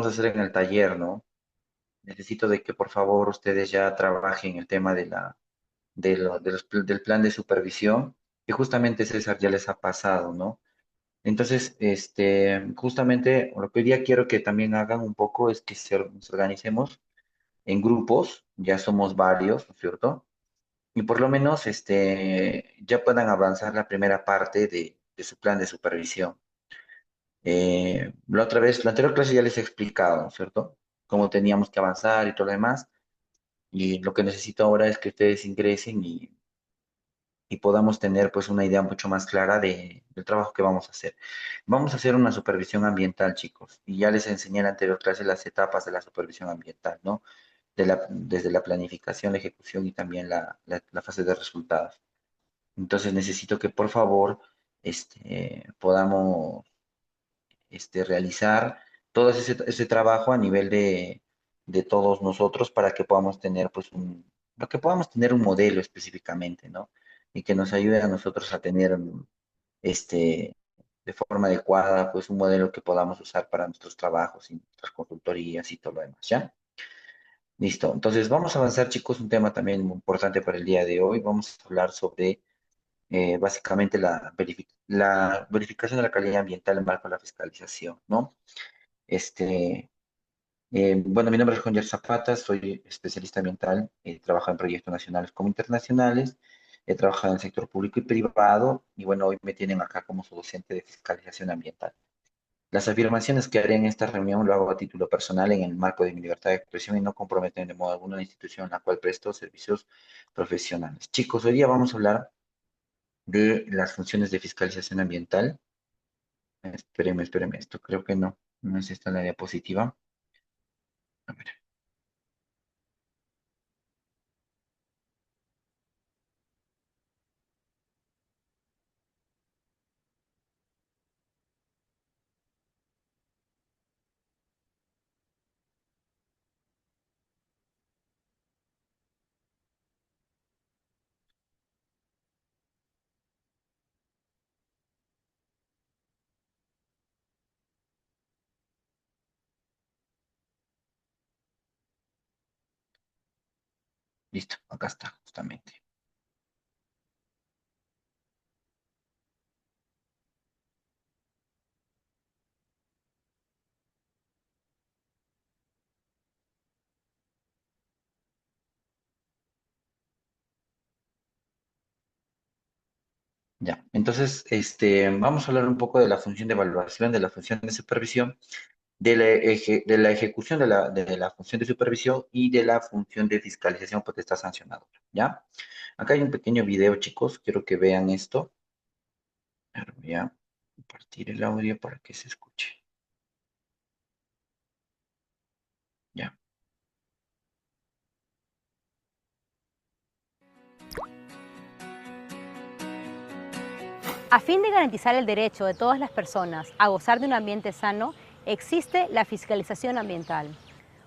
vamos a hacer en el taller, ¿no? Necesito de que por favor ustedes ya trabajen el tema del plan de supervisión, que justamente César ya les ha pasado, ¿no? Entonces, justamente lo que hoy día quiero que también hagan un poco es que nos organicemos en grupos, ya somos varios, ¿no es cierto? Y por lo menos ya puedan avanzar la primera parte de su plan de supervisión. La anterior clase ya les he explicado, ¿no es cierto? Cómo teníamos que avanzar y todo lo demás. Y lo que necesito ahora es que ustedes ingresen y podamos tener pues una idea mucho más clara del trabajo que vamos a hacer. Vamos a hacer una supervisión ambiental, chicos, y ya les enseñé en la anterior clase las etapas de la supervisión ambiental, ¿no? Desde la planificación, la ejecución y también la fase de resultados. Entonces necesito que por favor podamos realizar todo ese trabajo a nivel de todos nosotros para que podamos tener pues lo que podamos tener un modelo específicamente, ¿no? Y que nos ayude a nosotros a tener este, de forma adecuada pues un modelo que podamos usar para nuestros trabajos y nuestras consultorías y todo lo demás, ¿ya? Listo. Entonces vamos a avanzar, chicos, un tema también muy importante para el día de hoy. Vamos a hablar sobre básicamente la verificación de la calidad ambiental en marco de la fiscalización, ¿no? Este, bueno, mi nombre es Juan Zapata, soy especialista ambiental, he trabajado en proyectos nacionales como internacionales, he trabajado en el sector público y privado, y bueno, hoy me tienen acá como su docente de fiscalización ambiental. Las afirmaciones que haré en esta reunión lo hago a título personal en el marco de mi libertad de expresión y no comprometen de modo alguno la institución a la cual presto servicios profesionales. Chicos, hoy día vamos a hablar de las funciones de fiscalización ambiental. Espérenme, esto creo que no es esta la diapositiva. A ver. Listo, acá está, justamente. Ya, entonces, vamos a hablar un poco de la función de evaluación, de la función de supervisión, de la ejecución de la función de supervisión y de la función de fiscalización porque está sancionado, ¿ya? Acá hay un pequeño video, chicos, quiero que vean esto. A ver, voy a compartir el audio para que se escuche, ¿ya? A fin de garantizar el derecho de todas las personas a gozar de un ambiente sano, existe la fiscalización ambiental.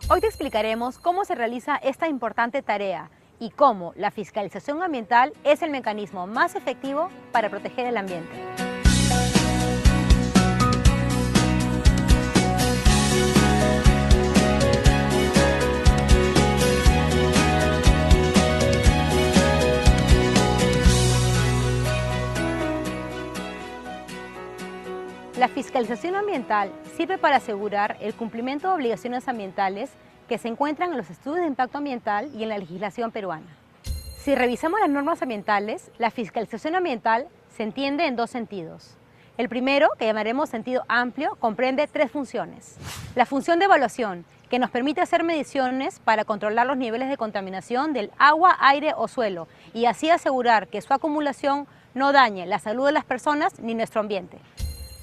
Hoy te explicaremos cómo se realiza esta importante tarea y cómo la fiscalización ambiental es el mecanismo más efectivo para proteger el ambiente. La fiscalización ambiental sirve para asegurar el cumplimiento de obligaciones ambientales que se encuentran en los estudios de impacto ambiental y en la legislación peruana. Si revisamos las normas ambientales, la fiscalización ambiental se entiende en dos sentidos. El primero, que llamaremos sentido amplio, comprende tres funciones. La función de evaluación, que nos permite hacer mediciones para controlar los niveles de contaminación del agua, aire o suelo y así asegurar que su acumulación no dañe la salud de las personas ni nuestro ambiente.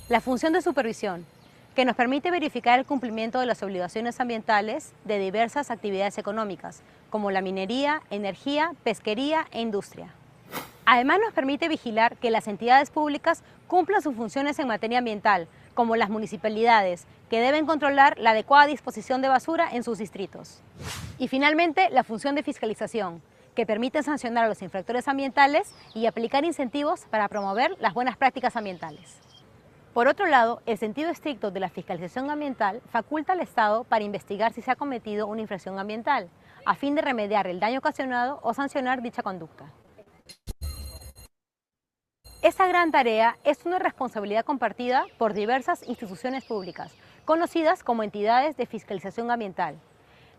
La función de supervisión, que nos permite verificar el cumplimiento de las obligaciones ambientales de diversas actividades económicas, como la minería, energía, pesquería e industria. Además, nos permite vigilar que las entidades públicas cumplan sus funciones en materia ambiental, como las municipalidades, que deben controlar la adecuada disposición de basura en sus distritos. Y finalmente, la función de fiscalización, que permite sancionar a los infractores ambientales y aplicar incentivos para promover las buenas prácticas ambientales. Por otro lado, el sentido estricto de la fiscalización ambiental faculta al Estado para investigar si se ha cometido una infracción ambiental, a fin de remediar el daño ocasionado o sancionar dicha conducta. Esta gran tarea es una responsabilidad compartida por diversas instituciones públicas, conocidas como entidades de fiscalización ambiental,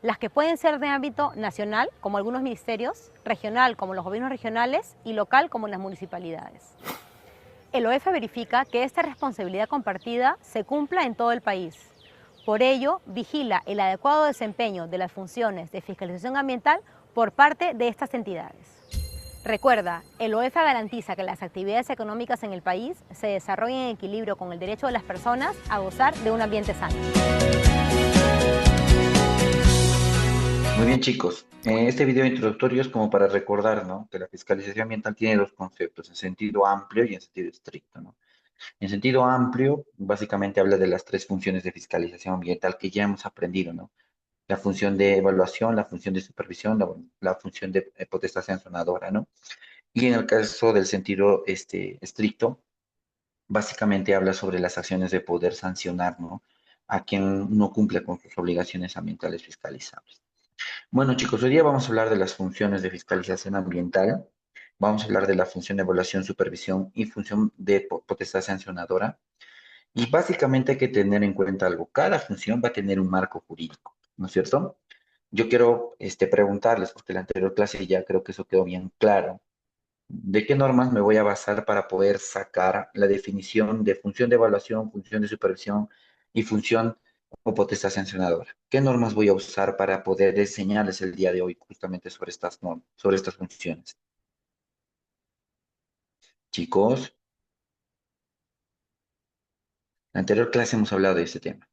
las que pueden ser de ámbito nacional, como algunos ministerios, regional, como los gobiernos regionales, y local, como las municipalidades. El OEFA verifica que esta responsabilidad compartida se cumpla en todo el país. Por ello, vigila el adecuado desempeño de las funciones de fiscalización ambiental por parte de estas entidades. Recuerda, el OEFA garantiza que las actividades económicas en el país se desarrollen en equilibrio con el derecho de las personas a gozar de un ambiente sano. Muy bien, chicos. Este video introductorio es como para recordar, ¿no? Que la fiscalización ambiental tiene dos conceptos, en sentido amplio y en sentido estricto, ¿no? En sentido amplio, básicamente habla de las tres funciones de fiscalización ambiental que ya hemos aprendido, ¿no? La función de evaluación, la función de supervisión, la función de potestad sancionadora, ¿no? Y en el caso del sentido estricto, básicamente habla sobre las acciones de poder sancionar, ¿no? A quien no cumple con sus obligaciones ambientales fiscalizables. Bueno, chicos, hoy día vamos a hablar de las funciones de fiscalización ambiental. Vamos a hablar de la función de evaluación, supervisión y función de potestad sancionadora. Y básicamente hay que tener en cuenta algo. Cada función va a tener un marco jurídico, ¿no es cierto? Yo quiero preguntarles, porque en la anterior clase ya creo que eso quedó bien claro. ¿De qué normas me voy a basar para poder sacar la definición de función de evaluación, función de supervisión y función o potestad sancionadora? ¿Qué normas voy a usar para poder enseñarles el día de hoy justamente sobre estas normas, sobre estas funciones? Chicos, en la anterior clase hemos hablado de este tema.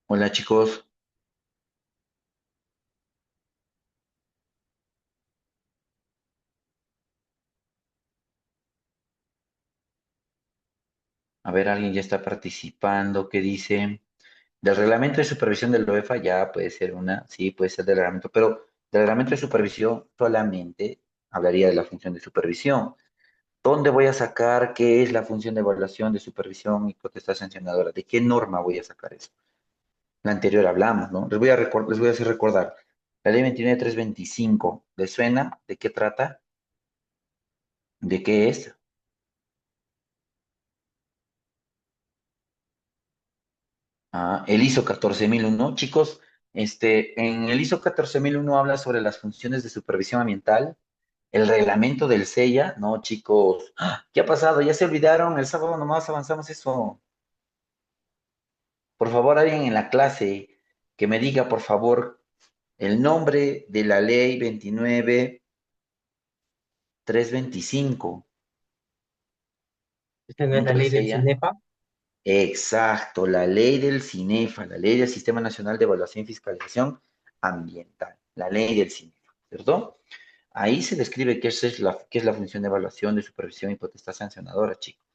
Hola, chicos. A ver, alguien ya está participando. ¿Qué dice? Del reglamento de supervisión del UEFA ya puede ser una, sí, puede ser del reglamento, pero del reglamento de supervisión solamente hablaría de la función de supervisión. ¿Dónde voy a sacar qué es la función de evaluación, de supervisión y potestad sancionadora? ¿De qué norma voy a sacar eso? La anterior hablamos, ¿no? Les voy a hacer recordar. La ley 29325, ¿les suena? ¿De qué trata? ¿De qué es? Ah, el ISO 14001. Chicos, en el ISO 14001 habla sobre las funciones de supervisión ambiental, el reglamento del SEIA. No, chicos. ¡Ah! ¿Qué ha pasado? ¿Ya se olvidaron? El sábado nomás avanzamos eso. Por favor, alguien en la clase que me diga, por favor, el nombre de la ley 29325. Esta no es la Nombre del ley del SEIA. CINEPA. Exacto, la ley del CINEFA, la ley del Sistema Nacional de Evaluación y Fiscalización Ambiental, la ley del CINEFA, ¿cierto? Ahí se describe qué es la función de evaluación, de supervisión y potestad sancionadora, chicos.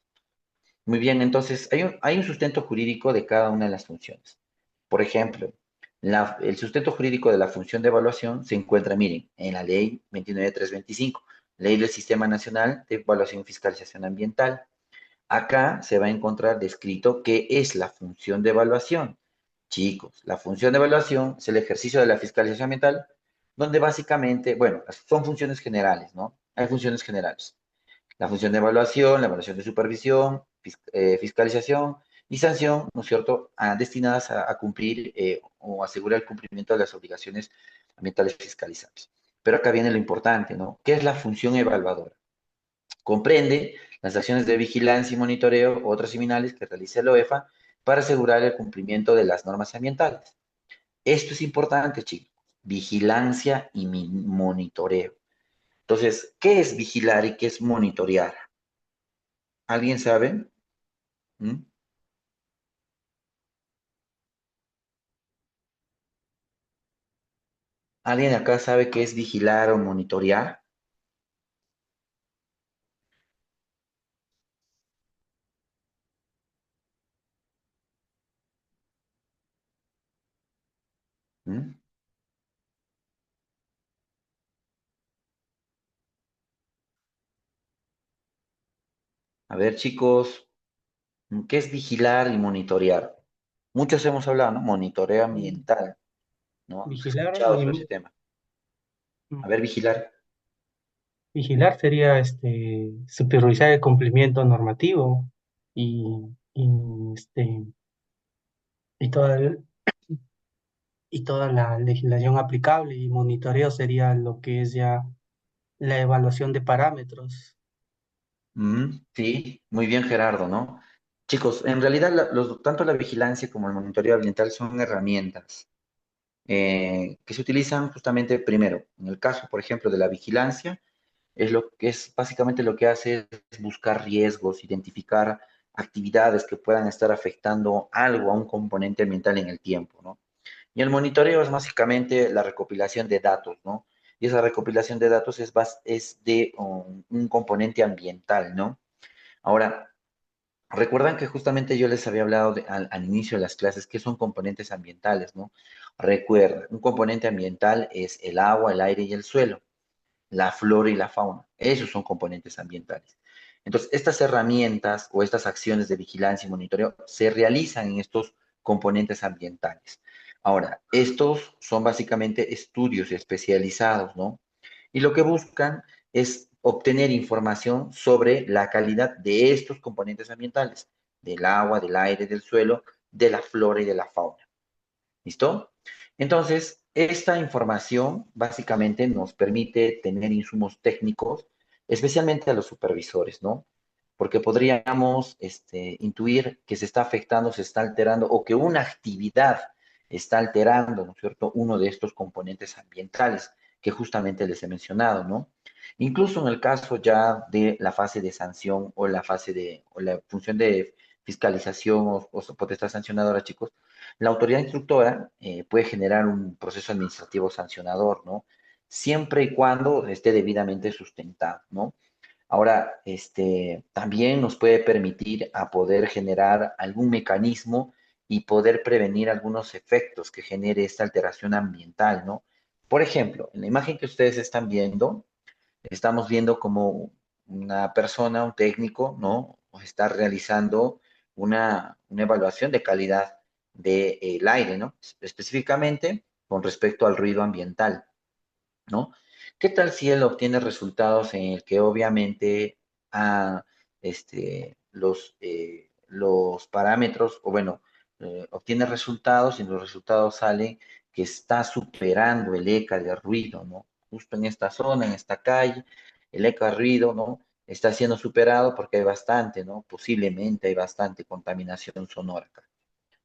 Muy bien, entonces hay un sustento jurídico de cada una de las funciones. Por ejemplo, el sustento jurídico de la función de evaluación se encuentra, miren, en la ley 29325, ley del Sistema Nacional de Evaluación y Fiscalización Ambiental. Acá se va a encontrar descrito qué es la función de evaluación. Chicos, la función de evaluación es el ejercicio de la fiscalización ambiental, donde básicamente, bueno, son funciones generales, ¿no? Hay funciones generales. La función de evaluación, la evaluación de supervisión, fiscalización y sanción, ¿no es cierto?, destinadas a cumplir o asegurar el cumplimiento de las obligaciones ambientales fiscalizables. Pero acá viene lo importante, ¿no? ¿Qué es la función evaluadora? Comprende las acciones de vigilancia y monitoreo u otras similares que realiza el OEFA para asegurar el cumplimiento de las normas ambientales. Esto es importante, chicos. Vigilancia y monitoreo. Entonces, ¿qué es vigilar y qué es monitorear? ¿Alguien sabe? ¿Mm? ¿Alguien acá sabe qué es vigilar o monitorear? ¿Mm? A ver, chicos, ¿qué es vigilar y monitorear? Muchos hemos hablado, ¿no? Monitoreo Mm, ambiental, ¿no? Hemos Vigilar, escuchado sobre ese tema. A ver, vigilar. vigilar sería supervisar el cumplimiento normativo y, y, este, y y toda la legislación aplicable, y monitoreo sería lo que es ya la evaluación de parámetros. Sí, muy bien, Gerardo, ¿no? Chicos, en realidad tanto la vigilancia como el monitoreo ambiental son herramientas que se utilizan justamente primero. En el caso, por ejemplo, de la vigilancia, es lo que es básicamente lo que hace es buscar riesgos, identificar actividades que puedan estar afectando algo a un componente ambiental en el tiempo, ¿no? Y el monitoreo es básicamente la recopilación de datos, ¿no? Y esa recopilación de datos es de un componente ambiental, ¿no? Ahora, recuerdan que justamente yo les había hablado al inicio de las clases que son componentes ambientales, ¿no? Recuerda, un componente ambiental es el agua, el aire y el suelo, la flora y la fauna. Esos son componentes ambientales. Entonces, estas herramientas o estas acciones de vigilancia y monitoreo se realizan en estos componentes ambientales. Ahora, estos son básicamente estudios especializados, ¿no? Y lo que buscan es obtener información sobre la calidad de estos componentes ambientales, del agua, del aire, del suelo, de la flora y de la fauna. ¿Listo? Entonces, esta información básicamente nos permite tener insumos técnicos, especialmente a los supervisores, ¿no? Porque podríamos intuir que se está afectando, se está alterando o que una actividad está alterando, ¿no es cierto?, uno de estos componentes ambientales que justamente les he mencionado, ¿no? Incluso en el caso ya de la fase de sanción o la fase o la función de fiscalización o potestad sancionadora, chicos, la autoridad instructora puede generar un proceso administrativo sancionador, ¿no? Siempre y cuando esté debidamente sustentado, ¿no? Ahora, también nos puede permitir a poder generar algún mecanismo y poder prevenir algunos efectos que genere esta alteración ambiental, ¿no? Por ejemplo, en la imagen que ustedes están viendo, estamos viendo como una persona, un técnico, ¿no? Está realizando una evaluación de calidad del aire, ¿no? Específicamente con respecto al ruido ambiental, ¿no? ¿Qué tal si él obtiene resultados en el que obviamente ah, los parámetros, o bueno, obtiene resultados y los resultados salen que está superando el ECA de ruido, ¿no? Justo en esta zona, en esta calle, el ECA de ruido, ¿no? Está siendo superado porque hay bastante, ¿no? Posiblemente hay bastante contaminación sonora acá,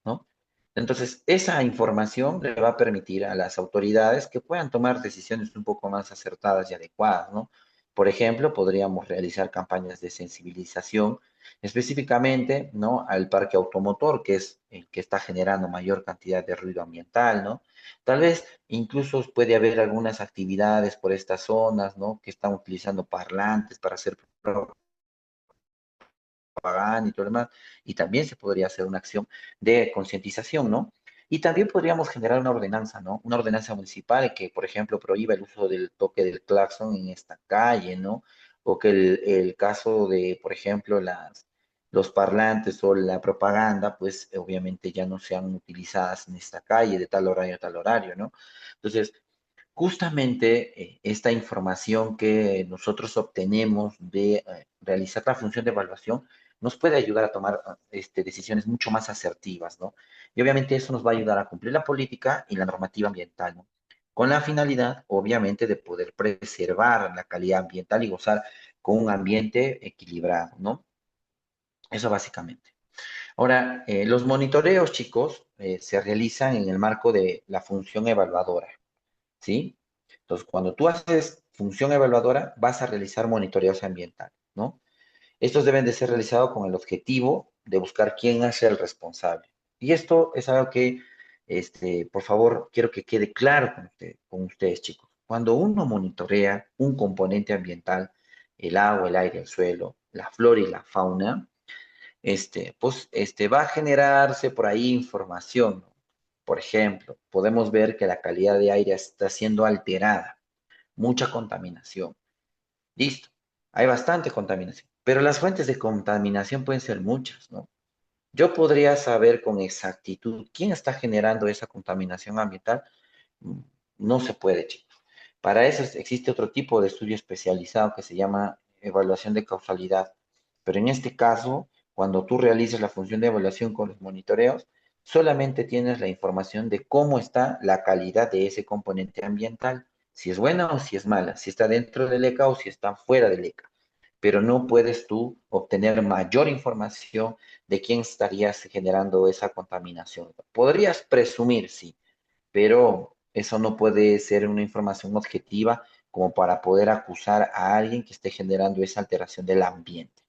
¿no? Entonces, esa información le va a permitir a las autoridades que puedan tomar decisiones un poco más acertadas y adecuadas, ¿no? Por ejemplo, podríamos realizar campañas de sensibilización específicamente, ¿no? Al parque automotor, que es el que está generando mayor cantidad de ruido ambiental, ¿no? Tal vez incluso puede haber algunas actividades por estas zonas, ¿no? Que están utilizando parlantes para hacer propaganda y todo lo demás, y también se podría hacer una acción de concientización, ¿no? Y también podríamos generar una ordenanza, ¿no? Una ordenanza municipal que, por ejemplo, prohíba el uso del toque del claxon en esta calle, ¿no? O que el caso de, por ejemplo, los parlantes o la propaganda, pues obviamente ya no sean utilizadas en esta calle de tal horario a tal horario, ¿no? Entonces, justamente esta información que nosotros obtenemos de realizar la función de evaluación nos puede ayudar a tomar decisiones mucho más asertivas, ¿no? Y obviamente eso nos va a ayudar a cumplir la política y la normativa ambiental, ¿no? Con la finalidad, obviamente, de poder preservar la calidad ambiental y gozar con un ambiente equilibrado, ¿no? Eso básicamente. Ahora, los monitoreos, chicos, se realizan en el marco de la función evaluadora. ¿Sí? Entonces, cuando tú haces función evaluadora, vas a realizar monitoreos ambientales, ¿no? Estos deben de ser realizados con el objetivo de buscar quién es el responsable. Y esto es algo que, por favor, quiero que quede claro con ustedes, chicos. Cuando uno monitorea un componente ambiental, el agua, el aire, el suelo, la flora y la fauna, pues, va a generarse por ahí información, ¿no? Por ejemplo, podemos ver que la calidad de aire está siendo alterada, mucha contaminación. Listo, hay bastante contaminación, pero las fuentes de contaminación pueden ser muchas, ¿no? Yo podría saber con exactitud quién está generando esa contaminación ambiental. Mm, No se puede, chicos. Para eso existe otro tipo de estudio especializado que se llama evaluación de causalidad. Pero en este caso, cuando tú realizas la función de evaluación con los monitoreos, solamente tienes la información de cómo está la calidad de ese componente ambiental, si es buena o si es mala, si está dentro del ECA o si está fuera del ECA. Pero no puedes tú obtener mayor información de quién estarías generando esa contaminación. Podrías presumir, sí, pero eso no puede ser una información objetiva como para poder acusar a alguien que esté generando esa alteración del ambiente,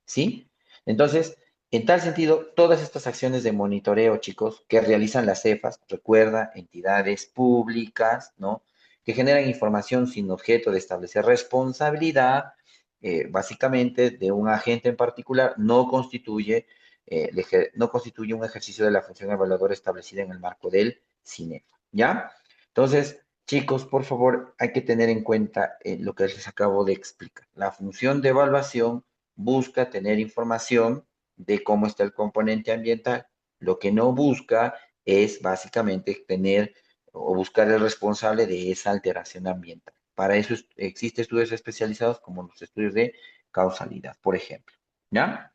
¿sí? Entonces, en tal sentido, todas estas acciones de monitoreo, chicos, que realizan las CEFAS, recuerda, entidades públicas, ¿no? Que generan información sin objeto de establecer responsabilidad, básicamente, de un agente en particular, no constituye un ejercicio de la función evaluadora establecida en el marco del CINEF. ¿Ya? Entonces, chicos, por favor, hay que tener en cuenta lo que les acabo de explicar. La función de evaluación busca tener información de cómo está el componente ambiental. Lo que no busca es básicamente tener o buscar el responsable de esa alteración ambiental. Para eso existen estudios especializados como los estudios de causalidad, por ejemplo. ¿Ya?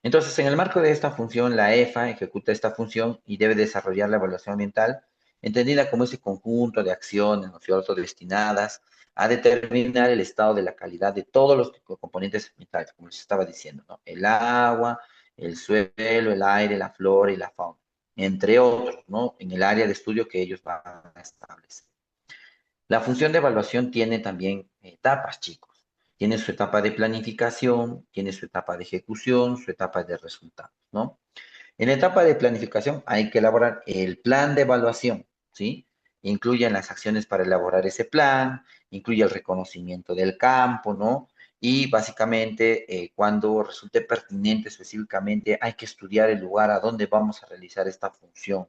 Entonces, en el marco de esta función, la EFA ejecuta esta función y debe desarrollar la evaluación ambiental, entendida como ese conjunto de acciones, ¿no es cierto?, destinadas a determinar el estado de la calidad de todos los componentes ambientales, como les estaba diciendo, ¿no? El agua, el suelo, el aire, la flora y la fauna, entre otros, ¿no? En el área de estudio que ellos van a establecer. La función de evaluación tiene también etapas, chicos. Tiene su etapa de planificación, tiene su etapa de ejecución, su etapa de resultados, ¿no? En la etapa de planificación hay que elaborar el plan de evaluación, ¿sí? Incluyen las acciones para elaborar ese plan, incluye el reconocimiento del campo, ¿no? Y básicamente, cuando resulte pertinente específicamente, hay que estudiar el lugar a donde vamos a realizar esta función.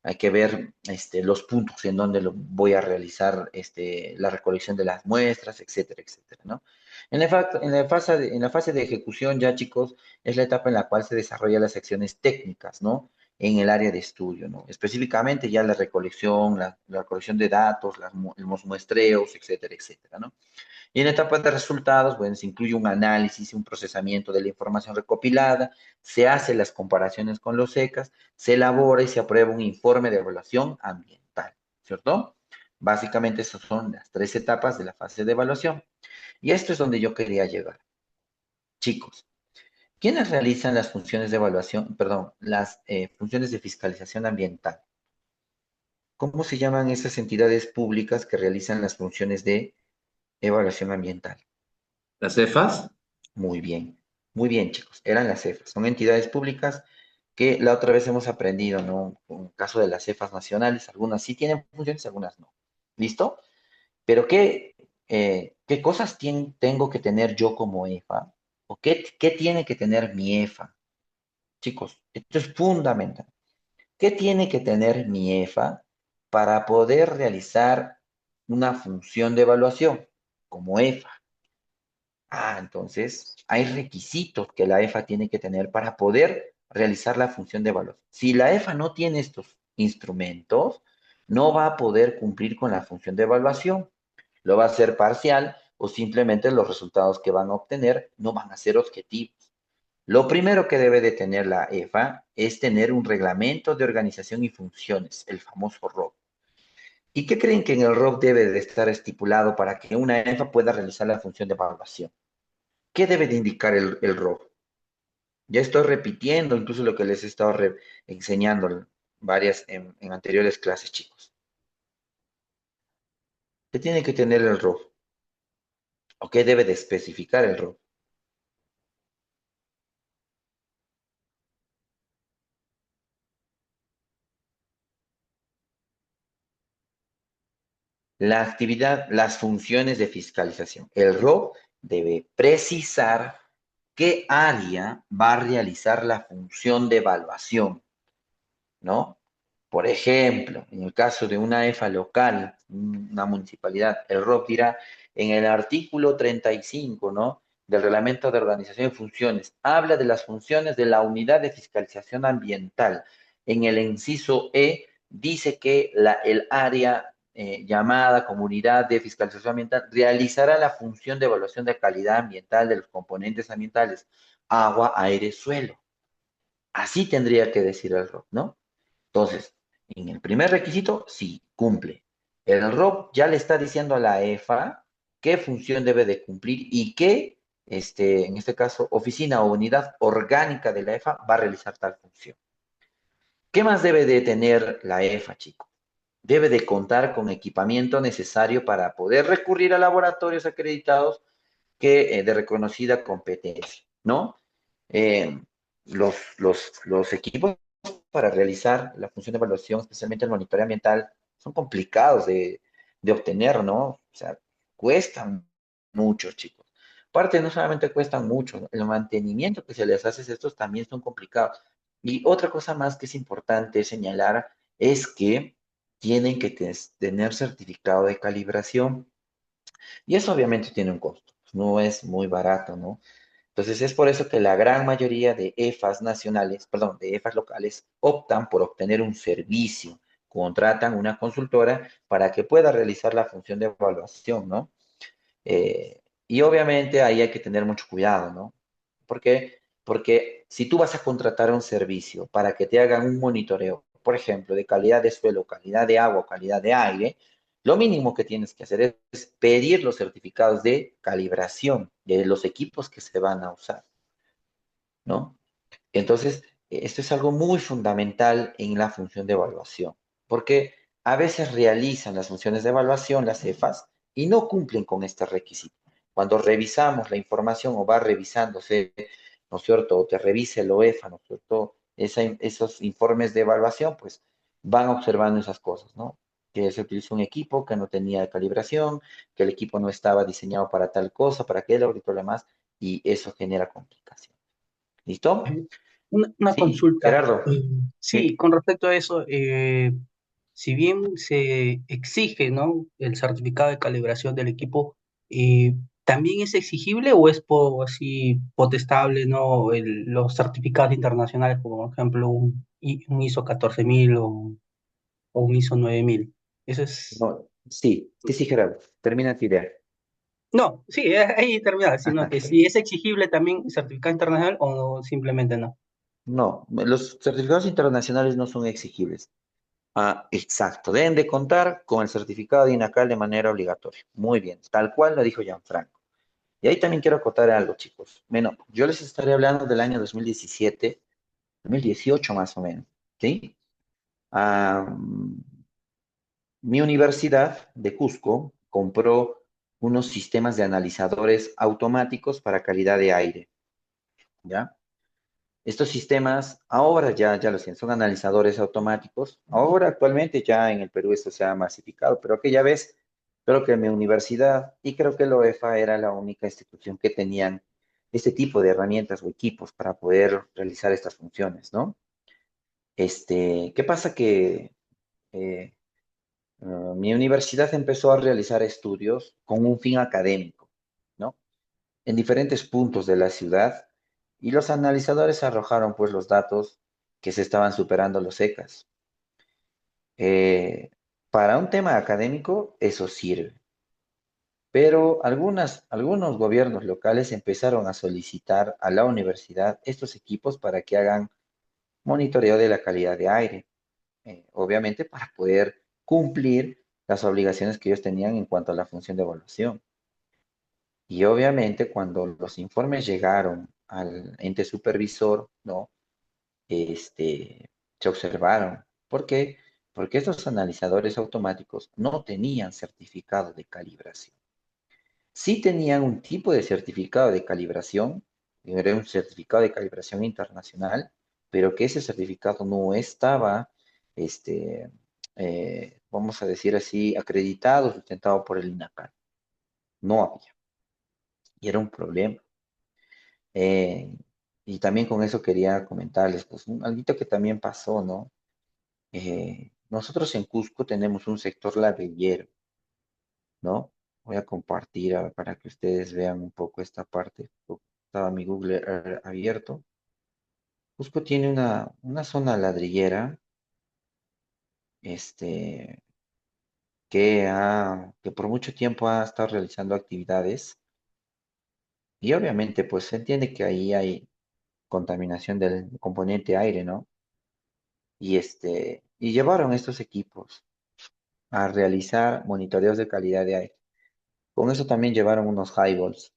Hay que ver los puntos en donde lo voy a realizar la recolección de las muestras, etcétera, etcétera, ¿no? En la fase de ejecución ya, chicos, es la etapa en la cual se desarrollan las acciones técnicas, ¿no? En el área de estudio, ¿no? Específicamente ya la recolección, la recolección de datos, los muestreos, etcétera, etcétera, ¿no? Y en la etapa de resultados, bueno, se incluye un análisis y un procesamiento de la información recopilada, se hacen las comparaciones con los ECAs, se elabora y se aprueba un informe de evaluación ambiental, ¿cierto? Básicamente esas son las tres etapas de la fase de evaluación. Y esto es donde yo quería llegar. Chicos, ¿quiénes realizan las funciones de evaluación, perdón, las funciones de fiscalización ambiental? ¿Cómo se llaman esas entidades públicas que realizan las funciones de evaluación ambiental? ¿Las cefas? Muy bien, chicos. Eran las CEFAS. Son entidades públicas que la otra vez hemos aprendido, ¿no? En el caso de las CEFAS nacionales, algunas sí tienen funciones, algunas no. ¿Listo? Pero ¿qué cosas tengo que tener yo como EFA? ¿O qué tiene que tener mi EFA? Chicos, esto es fundamental. ¿Qué tiene que tener mi EFA para poder realizar una función de evaluación como EFA? Entonces hay requisitos que la EFA tiene que tener para poder realizar la función de evaluación. Si la EFA no tiene estos instrumentos, no va a poder cumplir con la función de evaluación. Lo va a hacer parcial o simplemente los resultados que van a obtener no van a ser objetivos. Lo primero que debe de tener la EFA es tener un reglamento de organización y funciones, el famoso ROC. ¿Y qué creen que en el ROC debe de estar estipulado para que una EFA pueda realizar la función de evaluación? ¿Qué debe de indicar el ROC? Ya estoy repitiendo incluso lo que les he estado enseñando varias en anteriores clases, chicos. ¿Qué tiene que tener el ROC? ¿O qué debe de especificar el ROC? La actividad, las funciones de fiscalización. El ROC debe precisar qué área va a realizar la función de evaluación, ¿no? Por ejemplo, en el caso de una EFA local, una municipalidad, el ROC dirá en el artículo 35, ¿no? del Reglamento de Organización y Funciones, habla de las funciones de la Unidad de Fiscalización Ambiental. En el inciso E dice que el área llamada Comunidad de Fiscalización Ambiental realizará la función de evaluación de calidad ambiental de los componentes ambientales, agua, aire, suelo. Así tendría que decir el ROC, ¿no? Entonces, en el primer requisito, sí, cumple. El ROC ya le está diciendo a la EFA qué función debe de cumplir y qué, en este caso, oficina o unidad orgánica de la EFA va a realizar tal función. ¿Qué más debe de tener la EFA, chicos? Debe de contar con equipamiento necesario para poder recurrir a laboratorios acreditados de reconocida competencia, ¿no? Eh, los equipos para realizar la función de evaluación, especialmente el monitoreo ambiental, son complicados de obtener, ¿no? O sea, cuestan mucho, chicos. Aparte, no solamente cuestan mucho, el mantenimiento que se les hace a estos también son complicados. Y otra cosa más que es importante señalar es que tienen que tener certificado de calibración. Y eso obviamente tiene un costo, no es muy barato, ¿no? Entonces es por eso que la gran mayoría de EFAs nacionales, perdón, de EFAs locales, optan por obtener un servicio, contratan una consultora para que pueda realizar la función de evaluación, ¿no? Y obviamente ahí hay que tener mucho cuidado, ¿no? ¿Por qué? Porque si tú vas a contratar un servicio para que te hagan un monitoreo, por ejemplo, de calidad de suelo, calidad de agua, calidad de aire, lo mínimo que tienes que hacer es pedir los certificados de calibración de los equipos que se van a usar, ¿no? Entonces, esto es algo muy fundamental en la función de evaluación, porque a veces realizan las funciones de evaluación, las CEFAS, y no cumplen con este requisito. Cuando revisamos la información o va revisándose, ¿no es cierto? O te revise el OEFA, ¿no es cierto? Esos informes de evaluación, pues van observando esas cosas, ¿no? Que se utilizó un equipo que no tenía calibración, que el equipo no estaba diseñado para tal cosa, para aquel, y todo lo demás, y eso genera complicaciones. ¿Listo? Eh, una Sí, consulta. Gerardo. Sí. Sí, con respecto a eso, si bien se exige, ¿no? El certificado de calibración del equipo, ¿también es exigible o es así potestable, ¿no? Los certificados internacionales, como por ejemplo un ISO 14000 o un ISO 9000? Eso es. No, sí, sí, sí, Gerardo. Termina tu idea. No, sí, ahí termina, sino que si es exigible también el certificado internacional o simplemente no. No, los certificados internacionales no son exigibles. Ah, exacto. Deben de contar con el certificado de INACAL de manera obligatoria. Muy bien, tal cual lo dijo Gianfranco. Y ahí también quiero acotar algo, chicos. Bueno, yo les estaré hablando del año 2017, 2018 más o menos, ¿sí? Ah, mi universidad de Cusco compró unos sistemas de analizadores automáticos para calidad de aire, ¿ya? Estos sistemas ahora ya lo tienen, son analizadores automáticos. Ahora actualmente ya en el Perú esto se ha masificado, pero aquella vez creo que mi universidad y creo que la OEFA era la única institución que tenían este tipo de herramientas o equipos para poder realizar estas funciones, ¿no? ¿Qué pasa? Que eh, mi universidad empezó a realizar estudios con un fin académico, ¿no? En diferentes puntos de la ciudad y los analizadores arrojaron pues los datos que se estaban superando los ECAs. Eh, para un tema académico eso sirve, pero algunos gobiernos locales empezaron a solicitar a la universidad estos equipos para que hagan monitoreo de la calidad de aire, obviamente para poder cumplir las obligaciones que ellos tenían en cuanto a la función de evaluación. Y obviamente cuando los informes llegaron al ente supervisor, ¿no? Se observaron. ¿Por qué? Porque estos analizadores automáticos no tenían certificado de calibración. Sí tenían un tipo de certificado de calibración, era un certificado de calibración internacional, pero que ese certificado no estaba, este, vamos a decir así, acreditado, sustentado por el INACAL. No había. Y era un problema. Eh, y también con eso quería comentarles, pues, algo que también pasó, ¿no? Nosotros en Cusco tenemos un sector ladrillero, ¿no? Voy a compartir para que ustedes vean un poco esta parte. Estaba mi Google Earth abierto. Cusco tiene una zona ladrillera, este, que por mucho tiempo ha estado realizando actividades y obviamente pues se entiende que ahí hay contaminación del componente aire, ¿no? Y llevaron estos equipos a realizar monitoreos de calidad de aire. Con eso también llevaron unos highballs.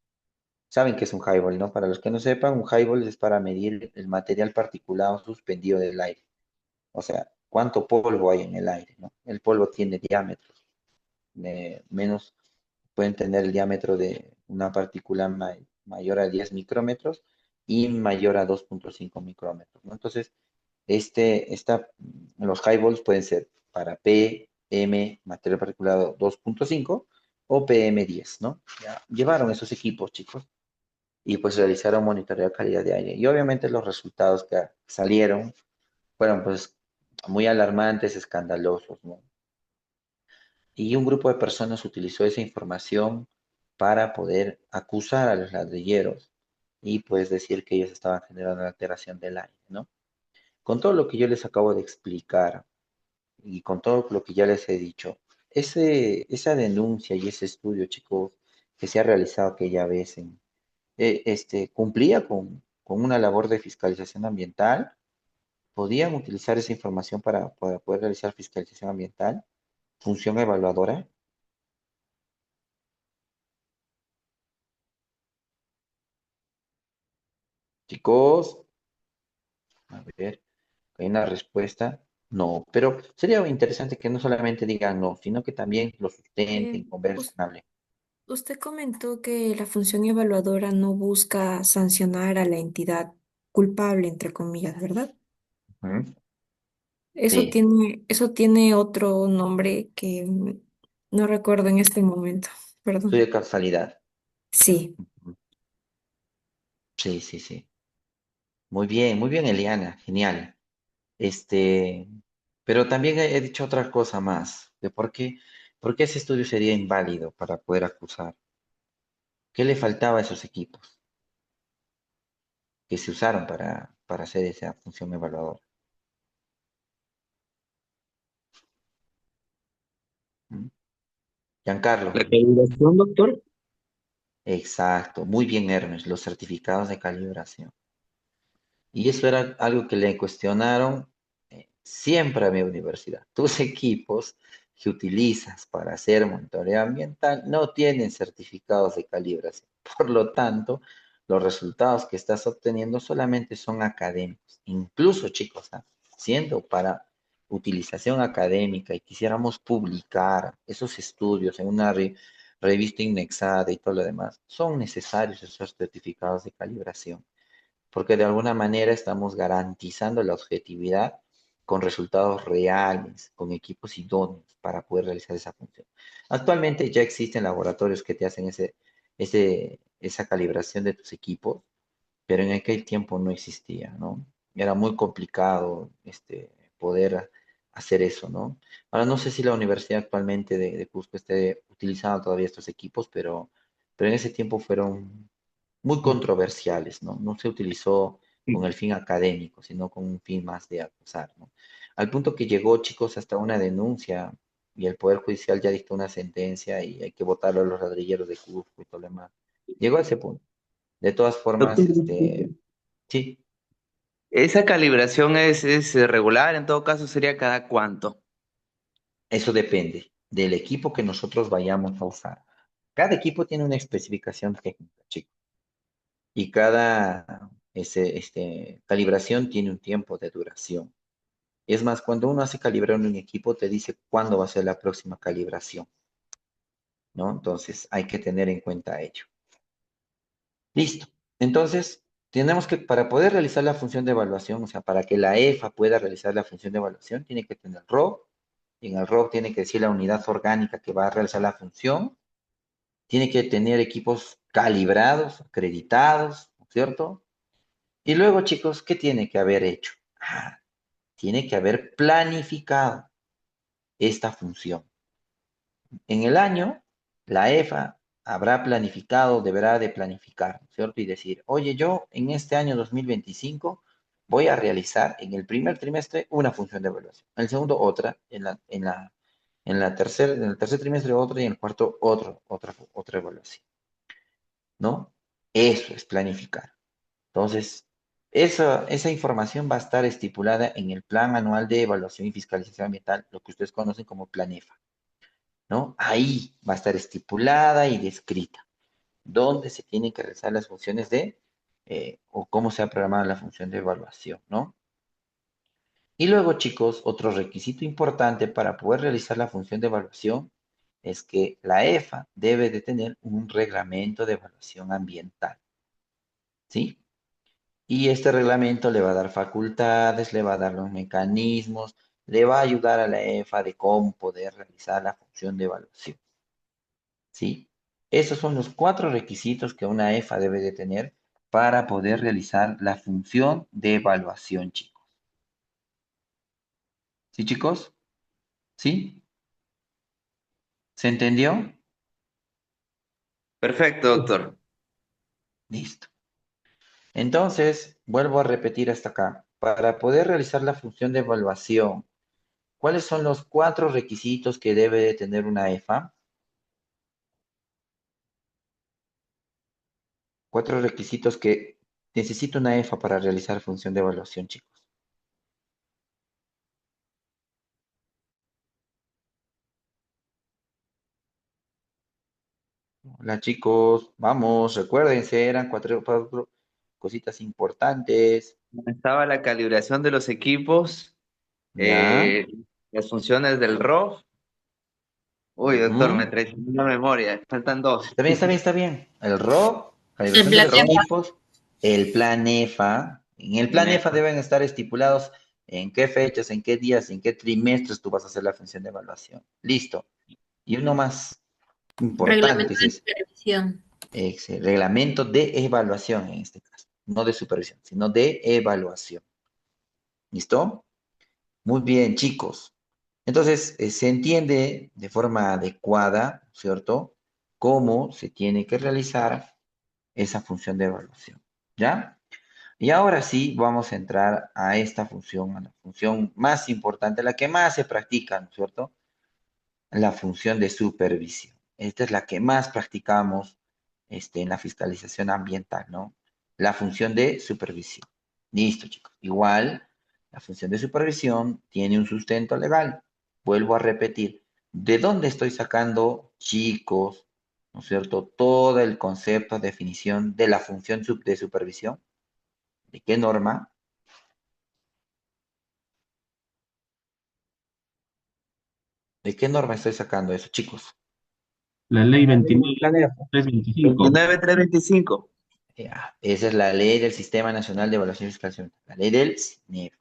Saben qué es un highball, ¿no? Para los que no sepan, un highball es para medir el material particulado suspendido del aire. O sea, cuánto polvo hay en el aire, ¿no? El polvo tiene diámetros. Menos pueden tener el diámetro de una partícula mayor a 10 micrómetros y mayor a 2,5 micrómetros, ¿no? Entonces, los highballs pueden ser para PM, material particulado 2,5 o PM10, ¿no? Ya llevaron esos equipos, chicos, y pues realizaron monitoreo de calidad de aire. Y obviamente los resultados que salieron fueron pues muy alarmantes, escandalosos, ¿no? Y un grupo de personas utilizó esa información para poder acusar a los ladrilleros y pues decir que ellos estaban generando una alteración del aire, ¿no? Con todo lo que yo les acabo de explicar y con todo lo que ya les he dicho, esa denuncia y ese estudio, chicos, que se ha realizado aquella vez cumplía con una labor de fiscalización ambiental, podían utilizar esa información para poder realizar fiscalización ambiental, función evaluadora. Chicos, a ver, hay una respuesta. No, pero sería interesante que no solamente digan no, sino que también lo Eh, sustenten, conversen, us- hablen. Usted comentó que la función evaluadora no busca sancionar a la entidad culpable, entre comillas, ¿verdad? Ujú. Sí, Eso tiene otro nombre que no recuerdo en este momento. estudio Perdón. de causalidad. Sí. Ujú. Sí, sí, sí. Muy bien, Eliana, genial. Este, pero también he dicho otra cosa más, de por qué ese estudio sería inválido para poder acusar. ¿Qué le faltaba a esos equipos que se usaron para hacer esa función evaluadora? ¿Mm? La Giancarlo, calibración, doctor. exacto, muy bien, Hermes, los certificados de calibración. Y eso era algo que le cuestionaron siempre a mi universidad. Tus equipos que utilizas para hacer monitoreo ambiental no tienen certificados de calibración. Por lo tanto, los resultados que estás obteniendo solamente son académicos. Incluso, chicos, siendo para utilización académica y quisiéramos publicar esos estudios en una revista indexada y todo lo demás, son necesarios esos certificados de calibración porque de alguna manera estamos garantizando la objetividad con resultados reales, con equipos idóneos para poder realizar esa función. Actualmente ya existen laboratorios que te hacen esa calibración de tus equipos, pero en aquel tiempo no existía, ¿no? Era muy complicado poder hacer eso, ¿no? Ahora no sé si la universidad actualmente de Cusco esté utilizando todavía estos equipos, pero en ese tiempo fueron muy controversiales, ¿no? No se utilizó con el fin académico, sino con un fin más de acusar, ¿no? Al punto que llegó, chicos, hasta una denuncia y el Poder Judicial ya dictó una sentencia y hay que votarlo a los ladrilleros de Cusco y todo lo demás. Llegó a ese punto. De todas Doctor, formas, sí, esa calibración es regular, en todo caso sería cada cuánto. eso depende del equipo que nosotros vayamos a usar. Cada equipo tiene una especificación técnica, chicos, y cada calibración tiene un tiempo de duración. Es más, cuando uno hace calibrar un equipo, te dice cuándo va a ser la próxima calibración, ¿no? Entonces, hay que tener en cuenta ello. Listo. Entonces, tenemos que, para poder realizar la función de evaluación, o sea, para que la EFA pueda realizar la función de evaluación, tiene que tener ROC, y en el ROC tiene que decir la unidad orgánica que va a realizar la función, tiene que tener equipos calibrados, acreditados, ¿no es cierto? Y luego, chicos, ¿qué tiene que haber hecho? Tiene que haber planificado esta función. En el año la EFA habrá planificado, deberá de planificar, ¿cierto? Y decir, oye, yo en este año 2025 voy a realizar en el primer trimestre una función de evaluación, en el segundo otra, en el tercer trimestre otra y en el cuarto otra evaluación, ¿no? Eso es planificar. Entonces, esa información va a estar estipulada en el Plan Anual de Evaluación y Fiscalización Ambiental, lo que ustedes conocen como Planefa, ¿no? Ahí va a estar estipulada y descrita dónde se tienen que realizar las funciones o cómo se ha programado la función de evaluación, ¿no? Y luego, chicos, otro requisito importante para poder realizar la función de evaluación es que la EFA debe de tener un reglamento de evaluación ambiental, ¿sí? Y este reglamento le va a dar facultades, le va a dar los mecanismos, le va a ayudar a la EFA de cómo poder realizar la función de evaluación, ¿sí? Esos son los 4 requisitos que una EFA debe de tener para poder realizar la función de evaluación, chicos. ¿Sí, chicos? ¿Sí? ¿Se entendió? Perfecto, doctor. Listo. Entonces, vuelvo a repetir hasta acá. Para poder realizar la función de evaluación, ¿cuáles son los 4 requisitos que debe de tener una EFA? 4 requisitos que necesita una EFA para realizar función de evaluación, chicos. Hola, chicos. Vamos, recuérdense, eran 4 cositas importantes. Estaba la calibración de los equipos, ¿Ya? las funciones del ROV. Uy, doctor, me Ujú. traicionó la memoria. Faltan dos. Está bien, está bien, está bien. El ROB, El calibración de los planeta. equipos, el plan EFA. En el plan EFA deben estar estipulados en qué fechas, en qué días, en qué trimestres tú vas a hacer la función de evaluación. Listo. Y uno más importante, Reglamento ese de es supervisión. ese reglamento de evaluación en este caso. No de supervisión, sino de evaluación. ¿Listo? Muy bien, chicos. Entonces, se entiende de forma adecuada, ¿cierto? Cómo se tiene que realizar esa función de evaluación. ¿Ya? Y ahora sí, vamos a entrar a esta función, a la función más importante, la que más se practica, ¿no es cierto? La función de supervisión. Esta es la que más practicamos en la fiscalización ambiental, ¿no? La función de supervisión. Listo, chicos. Igual, la función de supervisión tiene un sustento legal. Vuelvo a repetir. ¿De dónde estoy sacando, chicos, ¿no es cierto? Todo el concepto, definición de la función de supervisión. ¿De qué norma? ¿De qué norma estoy sacando eso, chicos? La ley La ley del planeta. 29.325. 29325. Ya, esa es la ley del Sistema Nacional de Evaluación y Fiscalización, la ley del SNEF.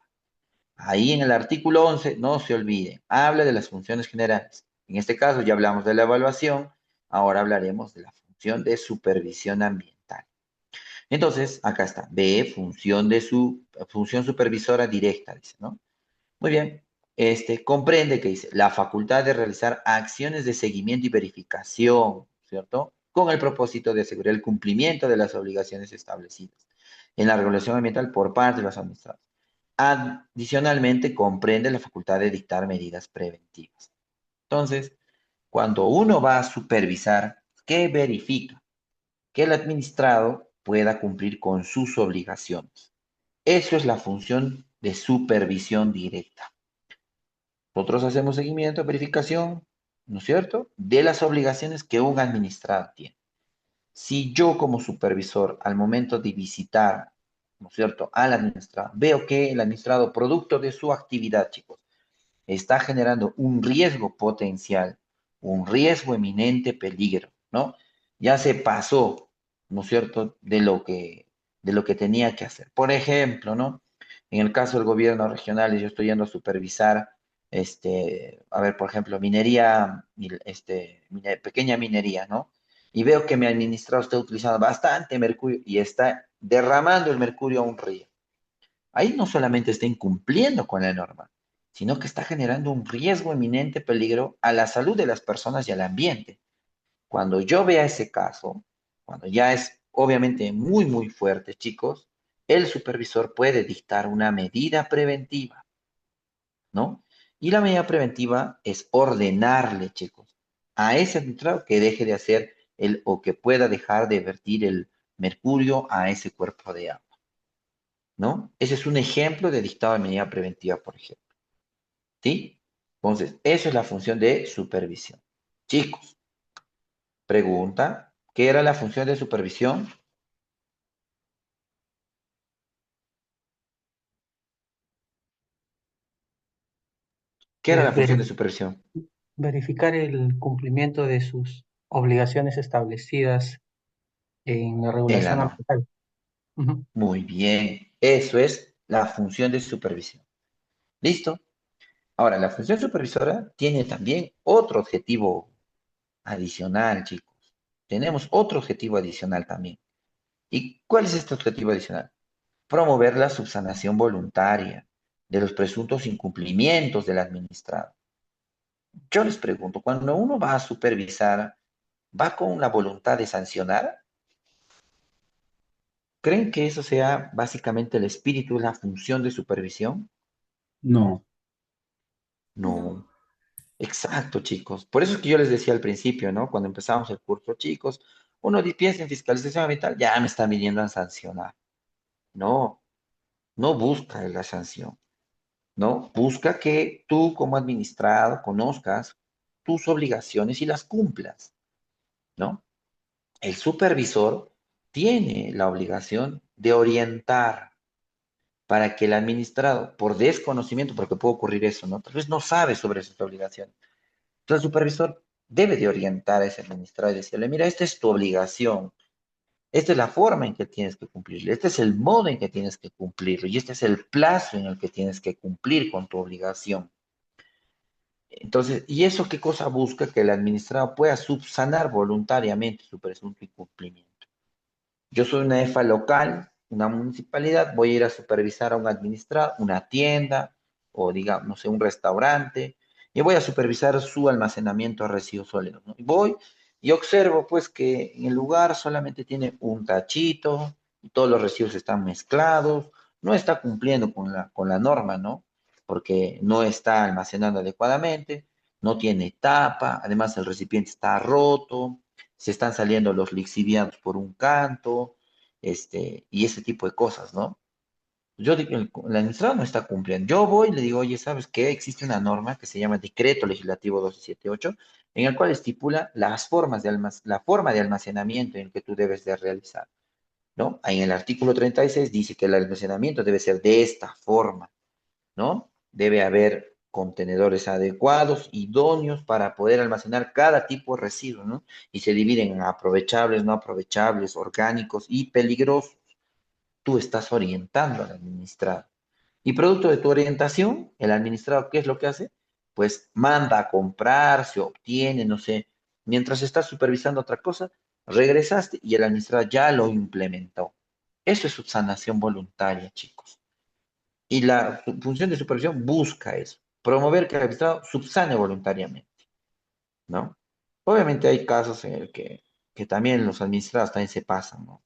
Ahí en el artículo 11, no se olvide, habla de las funciones generales. En este caso ya hablamos de la evaluación, ahora hablaremos de la función de supervisión ambiental. Entonces, acá está, B, función supervisora directa, dice, ¿no? Muy bien, comprende que dice la facultad de realizar acciones de seguimiento y verificación, ¿cierto? Con el propósito de asegurar el cumplimiento de las obligaciones establecidas en la regulación ambiental por parte de los administrados. Adicionalmente, comprende la facultad de dictar medidas preventivas. Entonces, cuando uno va a supervisar, ¿qué verifica? Que el administrado pueda cumplir con sus obligaciones. Eso es la función de supervisión directa. Nosotros hacemos seguimiento, verificación, ¿no es cierto?, de las obligaciones que un administrado tiene. Si yo como supervisor, al momento de visitar, ¿no es cierto?, al administrado, veo que el administrado, producto de su actividad, chicos, está generando un riesgo potencial, un riesgo eminente peligro, ¿no? Ya se pasó, ¿no es cierto?, de lo que tenía que hacer. Por ejemplo, ¿no? En el caso del gobierno regional, y yo estoy yendo a supervisar, a ver, por ejemplo, minería, pequeña minería, ¿no? Y veo que mi administrador está utilizando bastante mercurio y está derramando el mercurio a un río. Ahí no solamente está incumpliendo con la norma, sino que está generando un riesgo eminente peligro a la salud de las personas y al ambiente. Cuando yo vea ese caso, cuando ya es obviamente muy, muy fuerte, chicos, el supervisor puede dictar una medida preventiva, ¿no? Y la medida preventiva es ordenarle, chicos, a ese administrador que deje de hacer o que pueda dejar de vertir el mercurio a ese cuerpo de agua, ¿no? Ese es un ejemplo de dictado de medida preventiva, por ejemplo, ¿sí? Entonces, eso es la función de supervisión. Chicos, pregunta, ¿qué era la función de supervisión? ¿Qué era la función de Veri- supervisión? verificar el cumplimiento de sus obligaciones establecidas en la En la regulación norma. ambiental. Ujú. Muy bien, eso es la función de supervisión. ¿Listo? Ahora, la función supervisora tiene también otro objetivo adicional, chicos. Tenemos otro objetivo adicional también. ¿Y cuál es este objetivo adicional? Promover la subsanación voluntaria de los presuntos incumplimientos del administrado. Yo les pregunto, cuando uno va a supervisar, ¿va con la voluntad de sancionar? ¿Creen que eso sea básicamente el espíritu, la función de supervisión? No. No. No. Exacto, chicos. Por eso es que yo les decía al principio, ¿no? Cuando empezamos el curso, chicos, uno piensa en fiscalización ambiental, ya me están viniendo a sancionar. No, no busca la sanción, ¿no? Busca que tú como administrado conozcas tus obligaciones y las cumplas, ¿no? El supervisor tiene la obligación de orientar para que el administrado, por desconocimiento, porque puede ocurrir eso, ¿no? Tal vez no sabe sobre sus obligaciones. Entonces, el supervisor debe de orientar a ese administrador y decirle, mira, esta es tu obligación, esta es la forma en que tienes que cumplirlo, este es el modo en que tienes que cumplirlo y este es el plazo en el que tienes que cumplir con tu obligación. Entonces, ¿y eso qué cosa busca? Que el administrador pueda subsanar voluntariamente su presunto incumplimiento. Yo soy una EFA local, una municipalidad, voy a ir a supervisar a un administrador, una tienda o digamos, no sé, un restaurante, y voy a supervisar su almacenamiento de residuos sólidos, ¿no? Y voy y observo pues que en el lugar solamente tiene un tachito, y todos los residuos están mezclados, no está cumpliendo con la norma, ¿no? Porque no está almacenando adecuadamente, no tiene tapa, además el recipiente está roto, se están saliendo los lixiviados por un canto, y ese tipo de cosas, ¿no? Yo digo, el administrador no está cumpliendo. Yo voy y le digo, oye, ¿sabes qué? Existe una norma que se llama Decreto Legislativo 1278, en el cual estipula la forma de almacenamiento en el que tú debes de realizar, ¿no? Ahí en el artículo 36 dice que el almacenamiento debe ser de esta forma, ¿no? Debe haber contenedores adecuados, idóneos para poder almacenar cada tipo de residuo, ¿no? Y se dividen en aprovechables, no aprovechables, orgánicos y peligrosos. Tú estás orientando al administrado. Y producto de tu orientación, el administrado, ¿qué es lo que hace? Pues manda a comprar, se obtiene, no sé, mientras estás supervisando otra cosa, regresaste y el administrado ya lo implementó. Eso es subsanación voluntaria, chicos. Y la función de supervisión busca eso, promover que el administrado subsane voluntariamente, ¿no? Obviamente hay casos en el que también los administrados también se pasan, ¿no?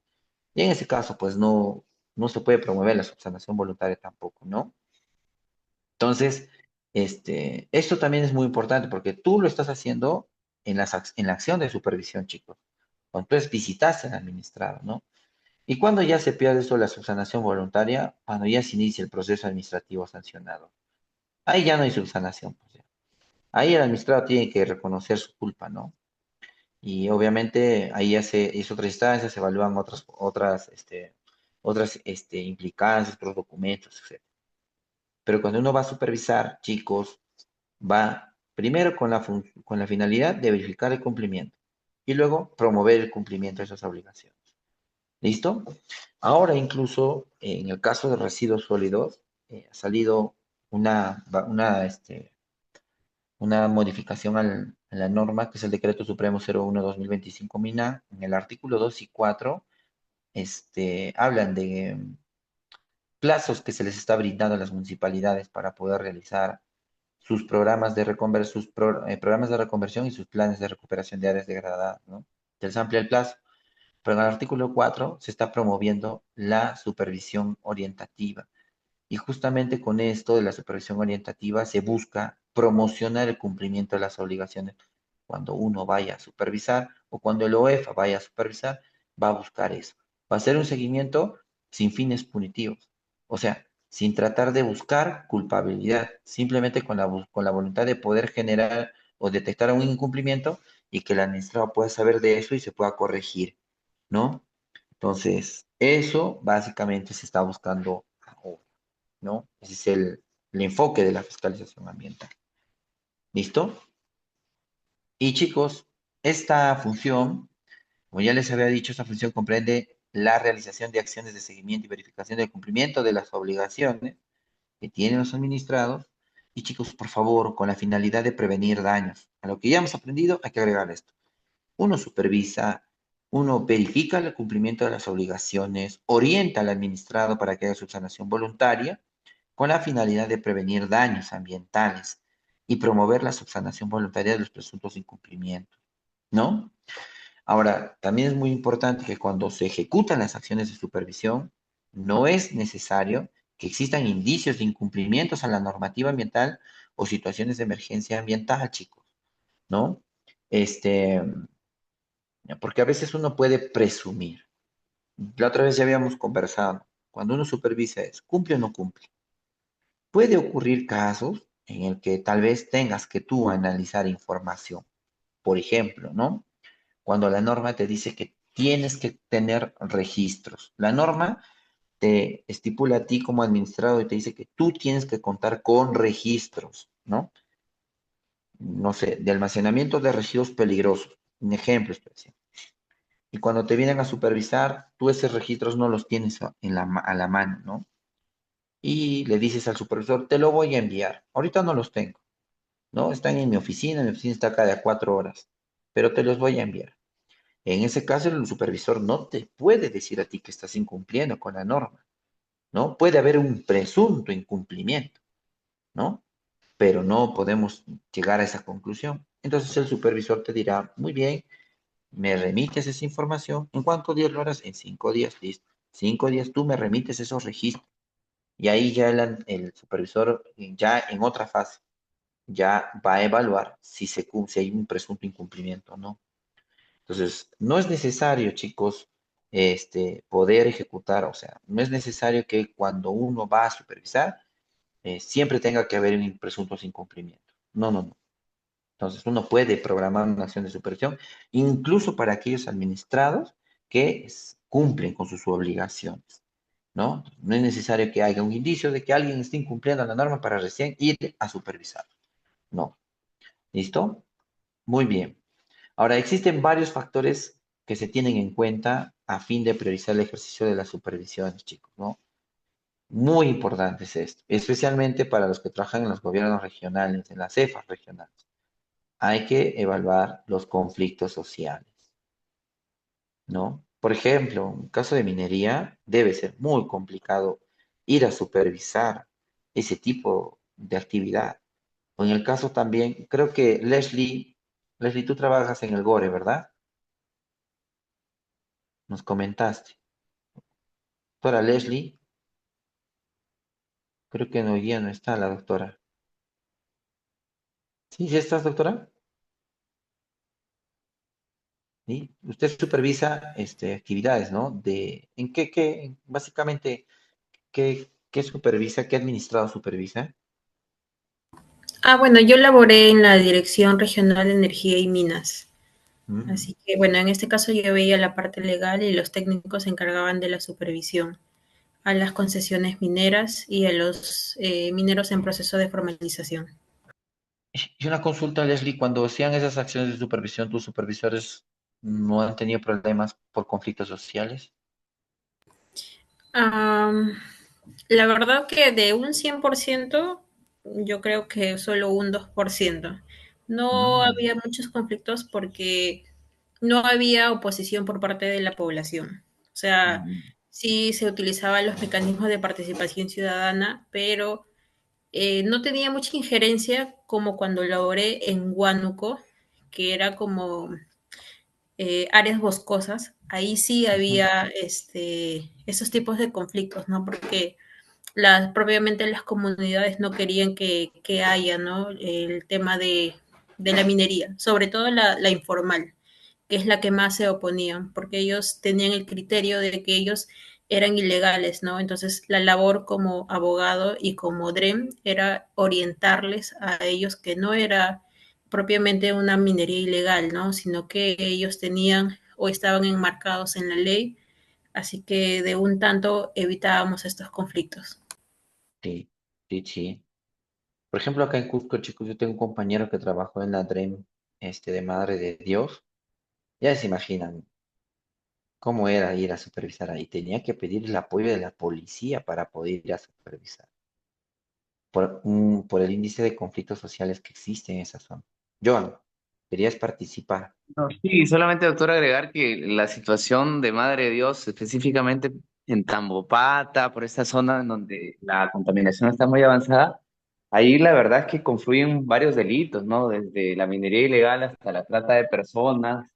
Y en ese caso, pues no se puede promover la subsanación voluntaria tampoco, ¿no? Entonces, esto también es muy importante porque tú lo estás haciendo en la acción de supervisión, chicos. Cuando tú visitas al administrado, ¿no? Y cuando ya se pierde eso, la subsanación voluntaria, cuando ya se inicia el proceso administrativo sancionado. Ahí ya no hay subsanación, pues, ya. Ahí el administrado tiene que reconocer su culpa, ¿no? Y obviamente ahí ya es otra instancia, se evalúan otras implicancias, otros documentos, etc. Pero cuando uno va a supervisar, chicos, va primero con la finalidad de verificar el cumplimiento y luego promover el cumplimiento de esas obligaciones. ¿Listo? Ahora incluso en el caso de residuos sólidos, ha salido una modificación a la norma, que es el Decreto Supremo 01/2025 MINA, en el artículo 2 y 4, hablan de plazos que se les está brindando a las municipalidades para poder realizar, sus programas de programas de reconversión y sus planes de recuperación de áreas degradadas, ¿no? Se les amplia el plazo. Pero en el artículo 4 se está promoviendo la supervisión orientativa. Y justamente con esto de la supervisión orientativa se busca promocionar el cumplimiento de las obligaciones. Cuando uno vaya a supervisar o cuando el OEFA vaya a supervisar, va a buscar eso. Va a ser un seguimiento sin fines punitivos. O sea, sin tratar de buscar culpabilidad, simplemente con la voluntad de poder generar o detectar un incumplimiento y que el administrado pueda saber de eso y se pueda corregir, ¿no? Entonces, eso básicamente se está buscando ahora, ¿no? Ese es el enfoque de la fiscalización ambiental. ¿Listo? Y chicos, esta función, como ya les había dicho, esta función comprende la realización de acciones de seguimiento y verificación del cumplimiento de las obligaciones que tienen los administrados. Y chicos, por favor, con la finalidad de prevenir daños. A lo que ya hemos aprendido, hay que agregar esto. Uno supervisa, uno verifica el cumplimiento de las obligaciones, orienta al administrado para que haga subsanación voluntaria con la finalidad de prevenir daños ambientales y promover la subsanación voluntaria de los presuntos incumplimientos, ¿no? Ahora, también es muy importante que cuando se ejecutan las acciones de supervisión, no es necesario que existan indicios de incumplimientos a la normativa ambiental o situaciones de emergencia ambiental, chicos, ¿no? Este, porque a veces uno puede presumir. La otra vez ya habíamos conversado, cuando uno supervisa es, ¿cumple o no cumple? Puede ocurrir casos en el que tal vez tengas que tú analizar información. Por ejemplo, ¿no? Cuando la norma te dice que tienes que tener registros. La norma te estipula a ti como administrador y te dice que tú tienes que contar con registros, ¿no? No sé, de almacenamiento de residuos peligrosos. Un ejemplo especial. Y cuando te vienen a supervisar, tú esos registros no los tienes a la mano, ¿no? Y le dices al supervisor, te lo voy a enviar. Ahorita no los tengo, ¿no? Están en mi oficina está cada 4 horas, pero te los voy a enviar. En ese caso, el supervisor no te puede decir a ti que estás incumpliendo con la norma, ¿no? Puede haber un presunto incumplimiento, ¿no? Pero no podemos llegar a esa conclusión. Entonces el supervisor te dirá, muy bien, me remites esa información. ¿En cuántos días lo harás? En 5 días, listo. 5 días tú me remites esos registros. Y ahí ya el supervisor, ya en otra fase, ya va a evaluar si hay un presunto incumplimiento o no. Entonces, no es necesario, chicos, poder ejecutar, o sea, no es necesario que cuando uno va a supervisar, siempre tenga que haber un presuntos incumplimientos. No, no, no. Entonces, uno puede programar una acción de supervisión, incluso para aquellos administrados que cumplen con sus obligaciones, ¿no? No es necesario que haya un indicio de que alguien esté incumpliendo la norma para recién ir a supervisar. No. ¿Listo? Muy bien. Ahora, existen varios factores que se tienen en cuenta a fin de priorizar el ejercicio de las supervisiones, chicos, ¿no? Muy importante es esto, especialmente para los que trabajan en los gobiernos regionales, en las cefas regionales. Hay que evaluar los conflictos sociales, ¿no? Por ejemplo, en caso de minería, debe ser muy complicado ir a supervisar ese tipo de actividad. O en el caso también, creo que Leslie, tú trabajas en el GORE, ¿verdad? Nos comentaste. Doctora Leslie, creo que hoy día no está la doctora. ¿Sí? ¿Sí estás, doctora? ¿Sí? Usted supervisa actividades, ¿no? ¿En básicamente, qué supervisa, qué administrado supervisa? Bueno, yo laboré en la Dirección Regional de Energía y Minas. Mm. Así que, bueno, en este caso yo veía la parte legal y los técnicos se encargaban de la supervisión a las concesiones mineras y a los mineros en proceso de formalización. Y una consulta, Leslie, cuando hacían esas acciones de supervisión, tus supervisores no han tenido problemas por conflictos sociales. Am, la verdad que de un 100%, yo creo que solo un 2%. No Mm, había muchos conflictos porque no había oposición por parte de la población. O sea, mm, sí se utilizaban los mecanismos de participación ciudadana, pero No tenía mucha injerencia como cuando laboré en Huánuco, que era como áreas boscosas. Ahí sí Ujú, había esos tipos de conflictos, ¿no? Porque propiamente las comunidades no querían que haya, ¿no? El tema de la minería, sobre todo la informal, que es la que más se oponían, porque ellos tenían el criterio de que ellos eran ilegales, ¿no? Entonces la labor como abogado y como DREM era orientarles a ellos que no era propiamente una minería ilegal, ¿no? Sino que ellos tenían o estaban enmarcados en la ley, así que de un tanto evitábamos estos conflictos. sí, sí, sí. Por ejemplo, acá en Cusco, chicos, yo tengo un compañero que trabajó en la DREM, de Madre de Dios. Ya se imaginan cómo era ir a supervisar ahí. Tenía que pedir el apoyo de la policía para poder ir a supervisar, por el índice de conflictos sociales que existe en esa zona. Joan, querías participar. No, sí, solamente doctor agregar que la situación de Madre de Dios, específicamente en Tambopata, por esta zona en donde la contaminación está muy avanzada, ahí la verdad es que confluyen varios delitos, ¿no? Desde la minería ilegal hasta la trata de personas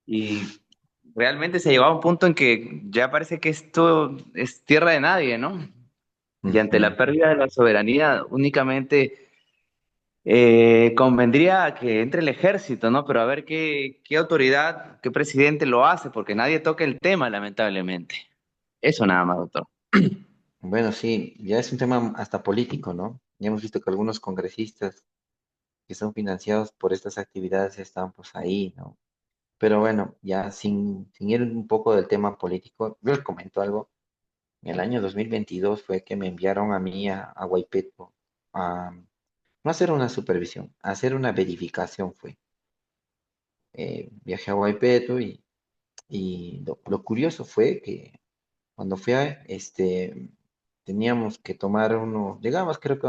y realmente se llegaba a un punto en que ya parece que esto es tierra de nadie, ¿no? Y ante la Ujú. pérdida de la soberanía, únicamente convendría que entre el ejército, ¿no? Pero a ver qué autoridad, qué presidente lo hace, porque nadie toca el tema, lamentablemente. Eso nada más, doctor. Bueno, sí, ya es un tema hasta político, ¿no? Ya hemos visto que algunos congresistas que son financiados por estas actividades están pues ahí, ¿no? Pero bueno, ya sin ir un poco del tema político, yo les comento algo. En el año 2022 fue que me enviaron a mí a Huaypeto a no hacer una supervisión, a hacer una verificación fue. Viajé a Huaypeto y lo curioso fue que cuando fui teníamos que tomar llegamos creo que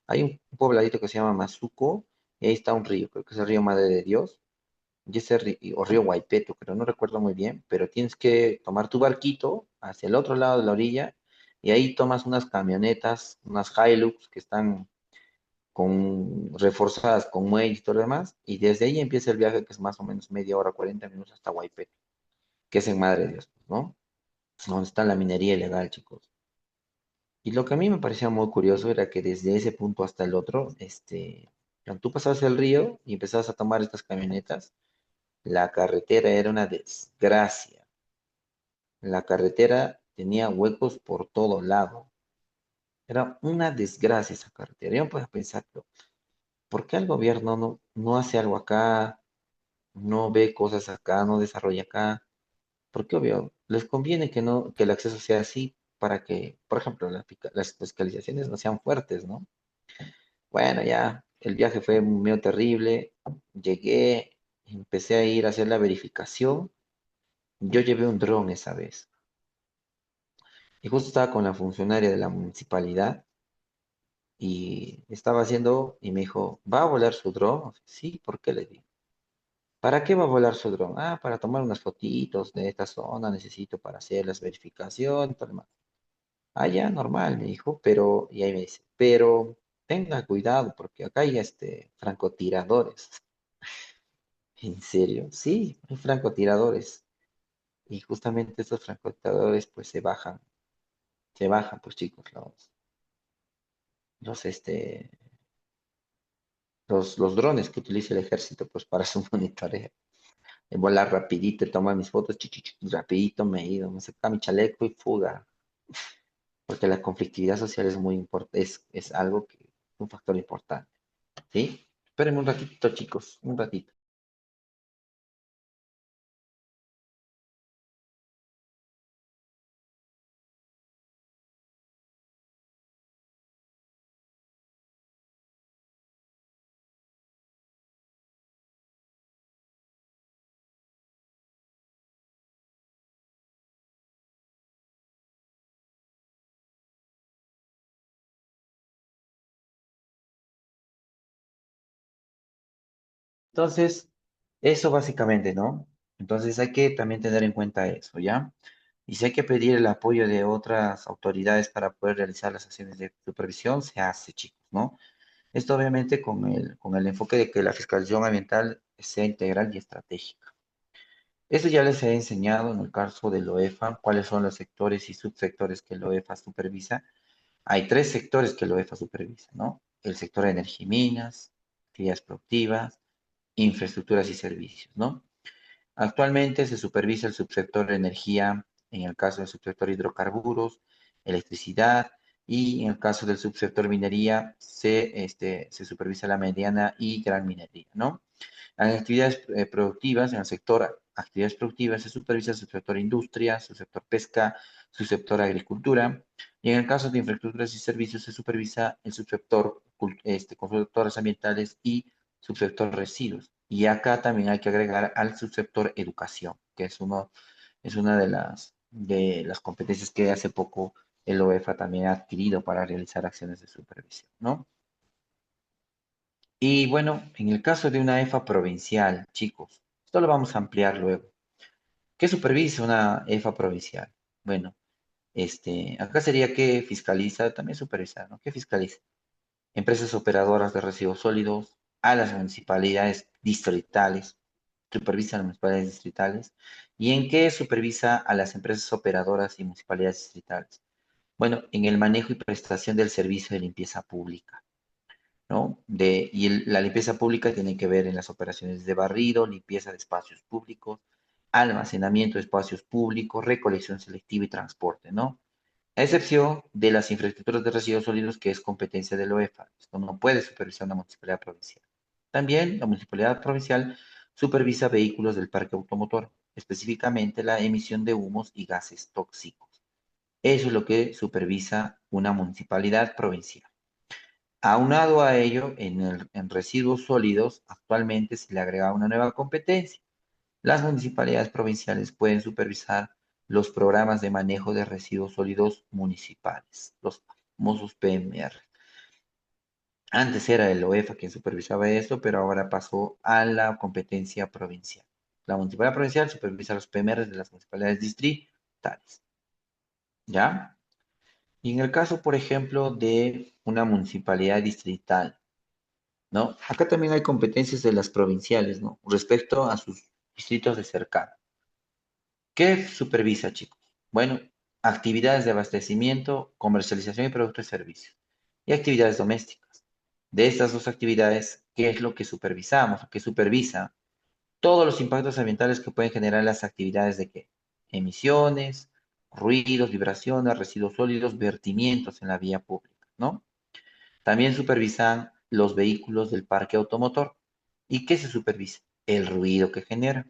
hay un pobladito que se llama Mazuco, y ahí está un río, creo que es el río Madre de Dios, y ese río, o río Huaypeto, pero no recuerdo muy bien, pero tienes que tomar tu barquito hacia el otro lado de la orilla, y ahí tomas unas camionetas, unas Hilux que están reforzadas con muelles y todo lo demás, y desde ahí empieza el viaje que es más o menos media hora, 40 minutos hasta Huaypeto, que es en Madre de Dios, ¿no? Donde está la minería ilegal, chicos. Y lo que a mí me parecía muy curioso era que desde ese punto hasta el otro, cuando tú pasabas el río y empezabas a tomar estas camionetas, la carretera era una desgracia. La carretera tenía huecos por todo lado. Era una desgracia esa carretera. Yo me puedo pensar, pero ¿por qué el gobierno no hace algo acá, no ve cosas acá, no desarrolla acá? Porque obvio, les conviene que no, que el acceso sea así para que, por ejemplo, las fiscalizaciones no sean fuertes, ¿no? Bueno, ya, el viaje fue medio terrible. Llegué, empecé a ir a hacer la verificación. Yo llevé un dron esa vez. Y justo estaba con la funcionaria de la municipalidad y estaba haciendo, y me dijo, ¿va a volar su dron? Sí, ¿por qué le di? ¿Para qué va a volar su dron? Ah, para tomar unas fotitos de esta zona, necesito para hacer las verificaciones, todo lo demás. Ah, ya, normal, me dijo, pero, y ahí me dice, pero tenga cuidado porque acá hay francotiradores. ¿En serio? Sí, hay francotiradores. Y justamente estos francotiradores pues se bajan pues chicos, los, este, los drones que utiliza el ejército pues para su monitoreo. Volar rapidito, tomar mis fotos, rapidito me he ido, me saca mi chaleco y fuga. Porque la conflictividad social es muy importante, es algo que, un factor importante. ¿Sí? Espérenme un ratito, chicos, un ratito. Entonces, eso básicamente, ¿no? Entonces hay que también tener en cuenta eso, ¿ya? Y si hay que pedir el apoyo de otras autoridades para poder realizar las acciones de supervisión, se hace, chicos, ¿no? Esto obviamente con el enfoque de que la fiscalización ambiental sea integral y estratégica. Eso ya les he enseñado en el caso del OEFA, cuáles son los sectores y subsectores que el OEFA supervisa. Hay tres sectores que el OEFA supervisa, ¿no? El sector de energía y minas, actividades productivas, infraestructuras y servicios, ¿no? Actualmente se supervisa el subsector de energía, en el caso del subsector hidrocarburos, electricidad, y en el caso del subsector minería se supervisa la mediana y gran minería, ¿no? En actividades productivas, en el sector actividades productivas, se supervisa el subsector industria, subsector pesca, subsector agricultura, y en el caso de infraestructuras y servicios, se supervisa el subsector consultores ambientales y subsector residuos. Y acá también hay que agregar al subsector educación, que es una de las competencias que hace poco el OEFA también ha adquirido para realizar acciones de supervisión, ¿no? Y bueno, en el caso de una EFA provincial, chicos, esto lo vamos a ampliar luego. ¿Qué supervisa una EFA provincial? Bueno, acá sería que fiscaliza, también supervisa, ¿no? ¿Qué fiscaliza? Empresas operadoras de residuos sólidos, a las municipalidades distritales, supervisa a las municipalidades distritales. ¿Y en qué supervisa a las empresas operadoras y municipalidades distritales? Bueno, en el manejo y prestación del servicio de limpieza pública, ¿no? La limpieza pública tiene que ver en las operaciones de barrido, limpieza de espacios públicos, almacenamiento de espacios públicos, recolección selectiva y transporte, ¿no? A excepción de las infraestructuras de residuos sólidos, que es competencia del OEFA. Esto no puede supervisar una municipalidad provincial. También la municipalidad provincial supervisa vehículos del parque automotor, específicamente la emisión de humos y gases tóxicos. Eso es lo que supervisa una municipalidad provincial. Aunado a ello, en residuos sólidos, actualmente se le agrega una nueva competencia. Las municipalidades provinciales pueden supervisar los programas de manejo de residuos sólidos municipales, los famosos PMR. Antes era el OEFA quien supervisaba esto, pero ahora pasó a la competencia provincial. La municipalidad provincial supervisa los PMR de las municipalidades distritales. ¿Ya? Y en el caso, por ejemplo, de una municipalidad distrital, ¿no? Acá también hay competencias de las provinciales, ¿no? Respecto a sus distritos de cercado. ¿Qué supervisa, chicos? Bueno, actividades de abastecimiento, comercialización y productos y servicios. Y actividades domésticas. De estas dos actividades, ¿qué es lo que supervisamos? ¿Qué supervisa? Todos los impactos ambientales que pueden generar las actividades de qué? Emisiones, ruidos, vibraciones, residuos sólidos, vertimientos en la vía pública, ¿no? También supervisan los vehículos del parque automotor. ¿Y qué se supervisa? El ruido que genera.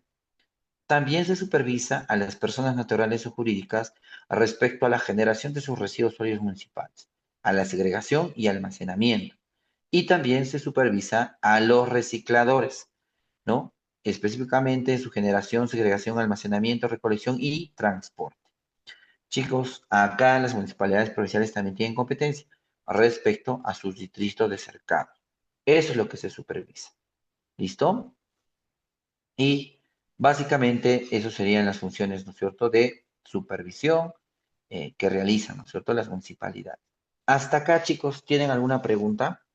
También se supervisa a las personas naturales o jurídicas respecto a la generación de sus residuos sólidos municipales, a la segregación y almacenamiento. Y también se supervisa a los recicladores, ¿no? Específicamente su generación, segregación, almacenamiento, recolección y transporte. Chicos, acá las municipalidades provinciales también tienen competencia respecto a sus distritos de cercado. Eso es lo que se supervisa. ¿Listo? Y básicamente eso serían las funciones, ¿no es cierto?, de supervisión que realizan, ¿no es cierto?, las municipalidades. Hasta acá, chicos, ¿tienen alguna pregunta?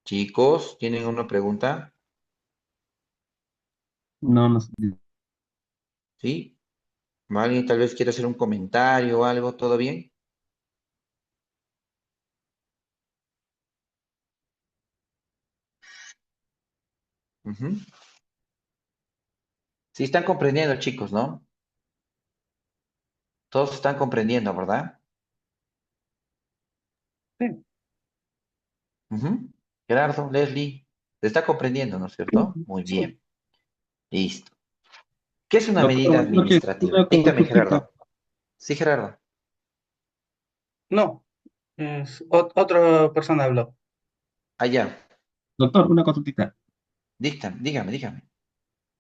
Chicos, ¿tienen una pregunta? No, no sé. ¿Sí? ¿Alguien tal vez quiere hacer un comentario o algo? ¿Todo bien? Ujú. Sí, están comprendiendo, chicos, ¿no? Todos están comprendiendo, ¿verdad? Sí. Ujú. Gerardo, Leslie, se está comprendiendo, ¿no es cierto? Muy Sí. bien, listo. ¿Qué es una medida Doctor, administrativa? una Dígame, consultita. Gerardo. Sí, Gerardo. No, otra persona habló. Allá. Doctor, una consultita. Dígame.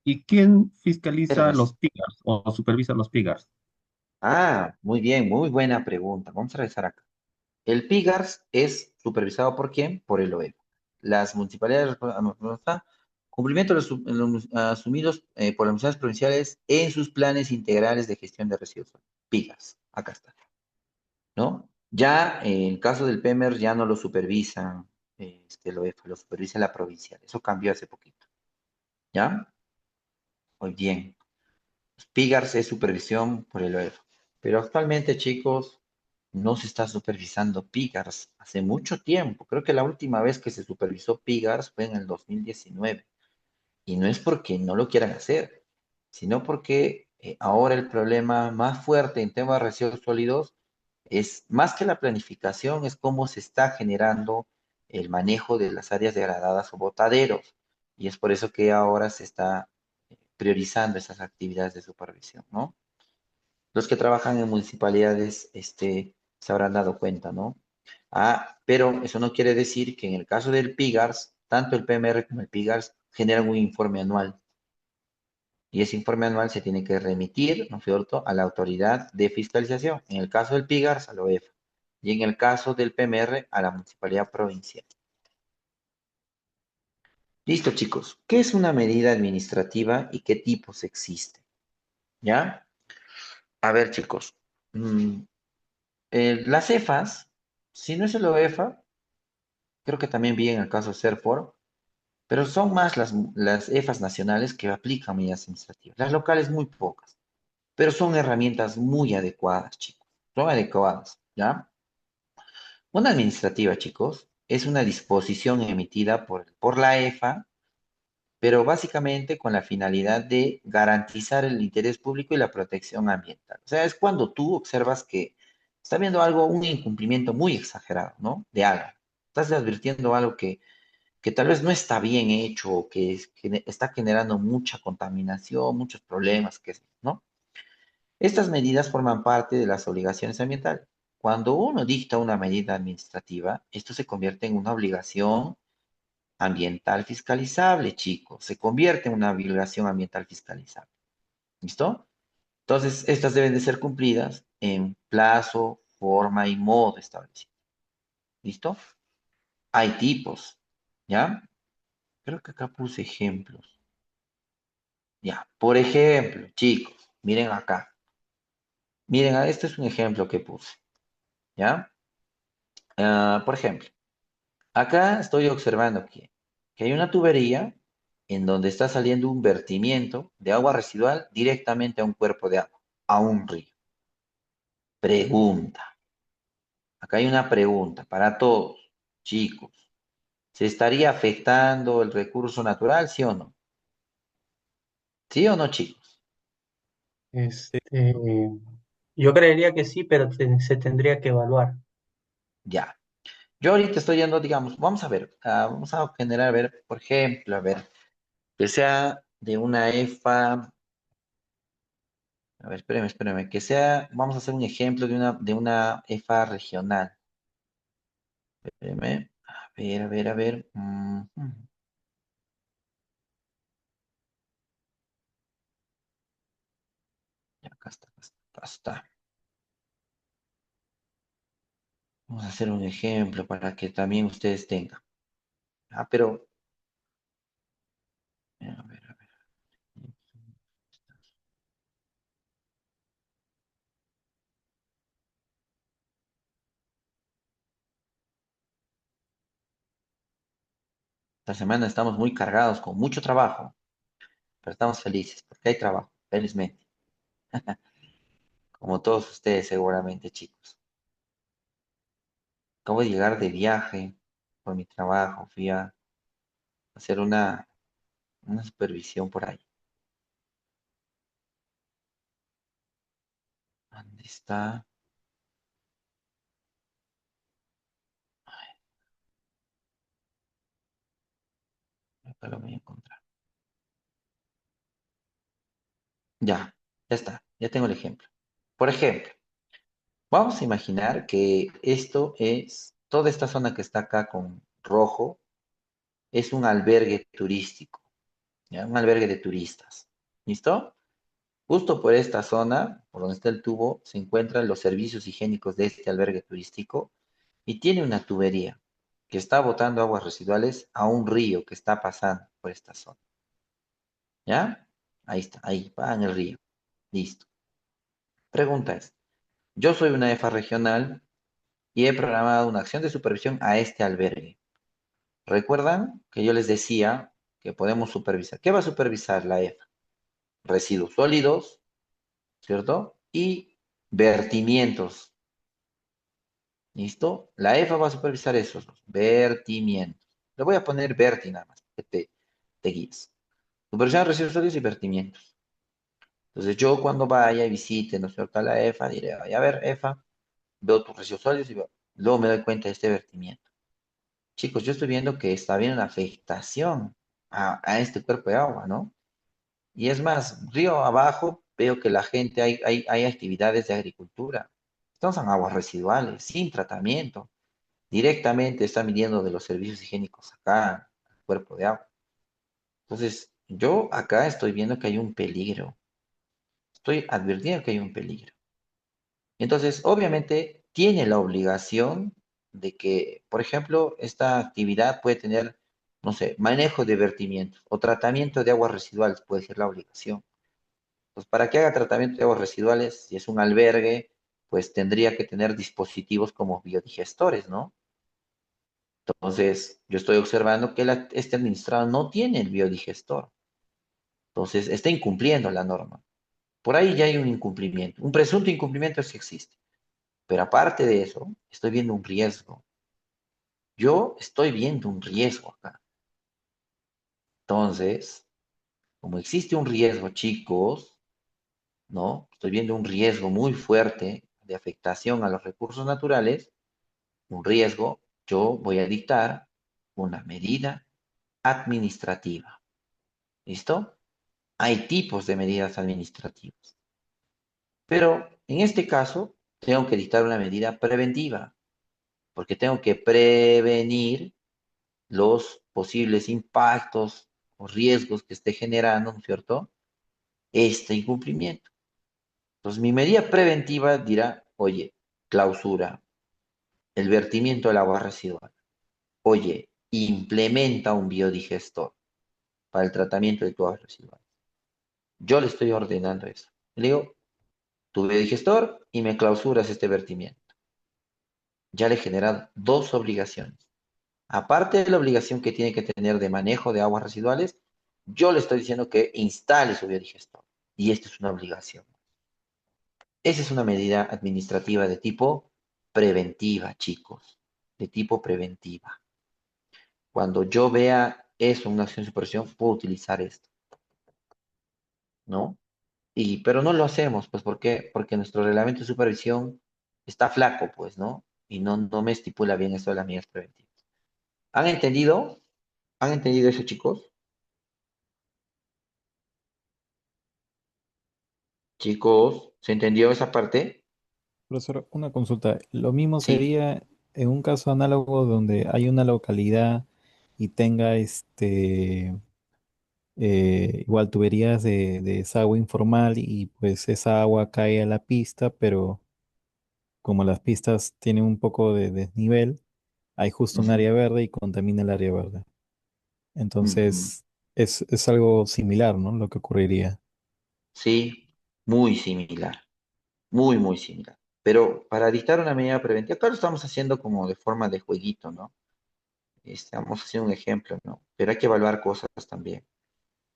¿Y quién fiscaliza Espérame. los PIGARs o supervisa los PIGARs? Ah, muy bien, muy buena pregunta. Vamos a revisar acá. El PIGARS es supervisado por quién? Por el OEP. Las municipalidades Cumplimiento de los asumidos por las universidades provinciales en sus planes integrales de gestión de residuos, PIGAS. Acá está, ¿no? Ya en el caso del PEMER ya no lo supervisa lo EFA, lo supervisa la provincial. Eso cambió hace poquito, ¿ya? Muy bien. PIGARS es supervisión por el OEF. Pero actualmente, chicos, no se está supervisando PIGARS hace mucho tiempo. Creo que la última vez que se supervisó PIGARS fue en el 2019. Y no es porque no lo quieran hacer, sino porque ahora el problema más fuerte en temas de residuos sólidos es más que la planificación, es cómo se está generando el manejo de las áreas degradadas o botaderos. Y es por eso que ahora se está priorizando esas actividades de supervisión, ¿no? Los que trabajan en municipalidades, se habrán dado cuenta, ¿no? Pero eso no quiere decir que en el caso del PIGARS, tanto el PMR como el PIGARS generan un informe anual. Y ese informe anual se tiene que remitir, ¿no es cierto?, a la autoridad de fiscalización. En el caso del PIGARS, a la OEF. Y en el caso del PMR, a la municipalidad provincial. Listo, chicos. ¿Qué es una medida administrativa y qué tipos existen? ¿Ya? A ver, chicos. mm, las EFAs, si no es el OEFA, creo que también vi en el caso de Serfor, pero son más las EFAs nacionales que aplican medidas administrativas. Las locales muy pocas, pero son herramientas muy adecuadas, chicos. Son adecuadas, ¿ya? Una administrativa, chicos, es una disposición emitida por la EFA, pero básicamente con la finalidad de garantizar el interés público y la protección ambiental. O sea, es cuando tú observas que está viendo algo, un incumplimiento muy exagerado, ¿no? De algo. Estás advirtiendo algo que tal vez no está bien hecho o que está generando mucha contaminación, muchos problemas, ¿no? Estas medidas forman parte de las obligaciones ambientales. Cuando uno dicta una medida administrativa, esto se convierte en una obligación ambiental fiscalizable, chicos. Se convierte en una obligación ambiental fiscalizable. ¿Listo? Entonces, estas deben de ser cumplidas en plazo, forma y modo establecido. ¿Listo? Hay tipos, ¿ya? Creo que acá puse ejemplos. Ya, por ejemplo, chicos, miren acá. Miren, este es un ejemplo que puse, ¿ya? Por ejemplo, acá estoy observando que hay una tubería en donde está saliendo un vertimiento de agua residual directamente a un cuerpo de agua, a un río. Pregunta. Acá hay una pregunta para todos, chicos. ¿Se estaría afectando el recurso natural, sí o no? ¿Sí o no, chicos? Este, yo creería que sí, pero se tendría que evaluar. Ya. Yo ahorita estoy yendo, digamos, vamos a ver, vamos a generar, a ver, por ejemplo, a ver, que sea de una EFA, a ver, espérame, que sea, vamos a hacer un ejemplo de una EFA regional. Espérame, a ver. Ya, acá está, acá está. Vamos a hacer un ejemplo para que también ustedes tengan. Pero, a ver. Esta semana estamos muy cargados con mucho trabajo, pero estamos felices porque hay trabajo, felizmente, como todos ustedes seguramente, chicos. Acabo de llegar de viaje por mi trabajo, fui a hacer una supervisión por ahí. ¿Dónde está? Acá lo voy a encontrar. Ya está, ya tengo el ejemplo. Por ejemplo, vamos a imaginar que toda esta zona que está acá con rojo, es un albergue turístico, ¿ya? Un albergue de turistas. ¿Listo? Justo por esta zona, por donde está el tubo, se encuentran los servicios higiénicos de este albergue turístico y tiene una tubería que está botando aguas residuales a un río que está pasando por esta zona. ¿Ya? Ahí está, ahí va en el río. Listo. Pregunta es, yo soy una EFA regional y he programado una acción de supervisión a este albergue. ¿Recuerdan que yo les decía que podemos supervisar? ¿Qué va a supervisar la EFA? Residuos sólidos, ¿cierto? Y vertimientos. ¿Listo? La EFA va a supervisar esos dos, vertimientos. Le voy a poner verti nada más, que te guíes. Supervisión de residuos sólidos y vertimientos. Entonces yo cuando vaya y visite, ¿no es cierto?, a la EFA, diré, "Ay, a ver, EFA, veo tus residuos sólidos y luego me doy cuenta de este vertimiento. Chicos, yo estoy viendo que está habiendo una afectación a este cuerpo de agua, ¿no? Y es más, río abajo veo que la gente, hay actividades de agricultura. Estamos en aguas residuales, sin tratamiento. Directamente están viniendo de los servicios higiénicos acá, al cuerpo de agua. Entonces, yo acá estoy viendo que hay un peligro. Estoy advirtiendo que hay un peligro. Entonces, obviamente, tiene la obligación de que, por ejemplo, esta actividad puede tener, no sé, manejo de vertimientos o tratamiento de aguas residuales, puede ser la obligación. Pues para que haga tratamiento de aguas residuales, si es un albergue, pues tendría que tener dispositivos como biodigestores, ¿no? Entonces, yo estoy observando que este administrador no tiene el biodigestor. Entonces, está incumpliendo la norma. Por ahí ya hay un incumplimiento. Un presunto incumplimiento sí existe. Pero aparte de eso, estoy viendo un riesgo. Yo estoy viendo un riesgo acá. Entonces, como existe un riesgo, chicos, ¿no? Estoy viendo un riesgo muy fuerte de afectación a los recursos naturales, un riesgo, yo voy a dictar una medida administrativa. ¿Listo? Hay tipos de medidas administrativas. Pero en este caso, tengo que dictar una medida preventiva, porque tengo que prevenir los posibles impactos o riesgos que esté generando, ¿no es cierto?, este incumplimiento. Entonces, mi medida preventiva dirá, oye, clausura el vertimiento del agua residual. Oye, implementa un biodigestor para el tratamiento de tu agua residual. Yo le estoy ordenando eso. Le digo, tu biodigestor y me clausuras este vertimiento. Ya le he generado dos obligaciones. Aparte de la obligación que tiene que tener de manejo de aguas residuales, yo le estoy diciendo que instale su biodigestor. Y esto es una obligación. Esa es una medida administrativa de tipo preventiva, chicos. De tipo preventiva. Cuando yo vea eso, una acción de supervisión, puedo utilizar esto, ¿no? Pero no lo hacemos, pues, ¿por qué? Porque nuestro reglamento de supervisión está flaco, pues, ¿no? Y no me estipula bien esto de las medidas preventivas. ¿Han entendido? ¿Han entendido eso, chicos? Chicos, ¿se entendió esa parte? Profesor, una consulta. Lo mismo Sí. sería en un caso análogo donde hay una localidad y tenga igual tuberías de desagüe informal y pues esa agua cae a la pista, pero como las pistas tienen un poco de desnivel, hay justo un Ujú, área verde y contamina el área verde. ujú. Entonces, es algo similar, ¿no? Lo que ocurriría. Sí, muy similar, muy similar. Pero para dictar una medida preventiva, claro, estamos haciendo como de forma de jueguito, ¿no? Estamos haciendo un ejemplo, ¿no? Pero hay que evaluar cosas también.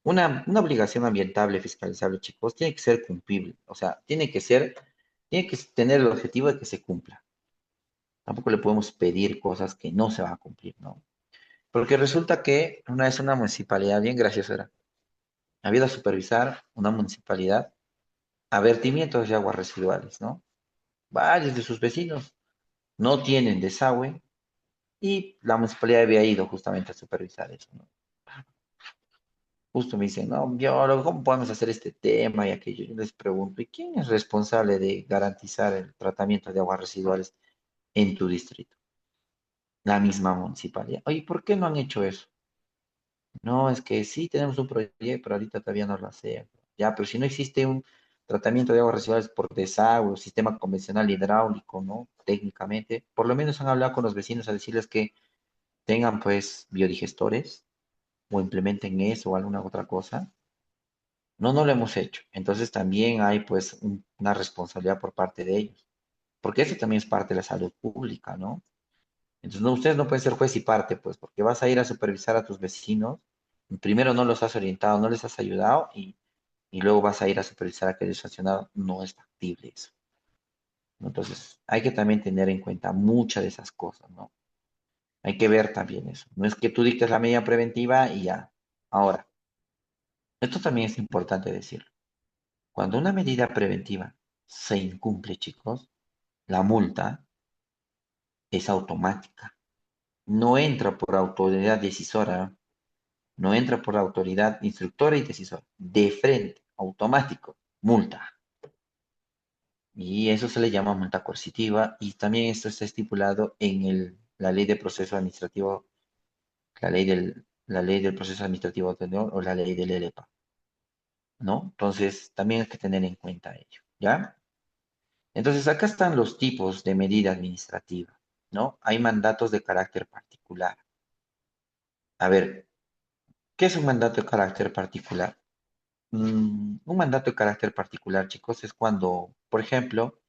Una obligación ambientable fiscalizable, chicos, tiene que ser cumplible. O sea, tiene que tener el objetivo de que se cumpla. Tampoco le podemos pedir cosas que no se van a cumplir, ¿no? Porque resulta que una vez una municipalidad, bien graciosa era, había ido a supervisar una municipalidad a vertimientos de aguas residuales, ¿no? Varios de sus vecinos no tienen desagüe y la municipalidad había ido justamente a supervisar eso, ¿no? Justo me dicen, no, biólogo, ¿cómo podemos hacer este tema y aquello? Yo les pregunto, ¿y quién es responsable de garantizar el tratamiento de aguas residuales en tu distrito? La misma municipalidad. Oye, ¿por qué no han hecho eso? No, es que sí tenemos un proyecto, pero ahorita todavía no lo hacemos. Ya, pero si no existe un tratamiento de aguas residuales por desagüe, sistema convencional hidráulico, ¿no? Técnicamente, por lo menos han hablado con los vecinos a decirles que tengan pues biodigestores o implementen eso o alguna otra cosa. No, no lo hemos hecho. Entonces también hay pues una responsabilidad por parte de ellos, porque eso también es parte de la salud pública, ¿no? Entonces no, ustedes no pueden ser juez y parte, pues, porque vas a ir a supervisar a tus vecinos, y primero no los has orientado, no les has ayudado y luego vas a ir a supervisar a aquellos sancionados. No es factible eso, ¿no? Entonces hay que también tener en cuenta muchas de esas cosas, ¿no? Hay que ver también eso. No es que tú dictes la medida preventiva y ya. Ahora, esto también es importante decirlo. Cuando una medida preventiva se incumple, chicos, la multa es automática. No entra por autoridad decisora, no entra por autoridad instructora y decisora. De frente, automático, multa. Y eso se le llama multa coercitiva y también esto está estipulado en la ley de proceso administrativo, la ley del proceso administrativo autónomo o la ley del ELEPA, ¿no? Entonces, también hay que tener en cuenta ello, ¿ya? Entonces, acá están los tipos de medida administrativa, ¿no? Hay mandatos de carácter particular. A ver, ¿qué es un mandato de carácter particular? Un mandato de carácter particular, chicos, es cuando, por ejemplo,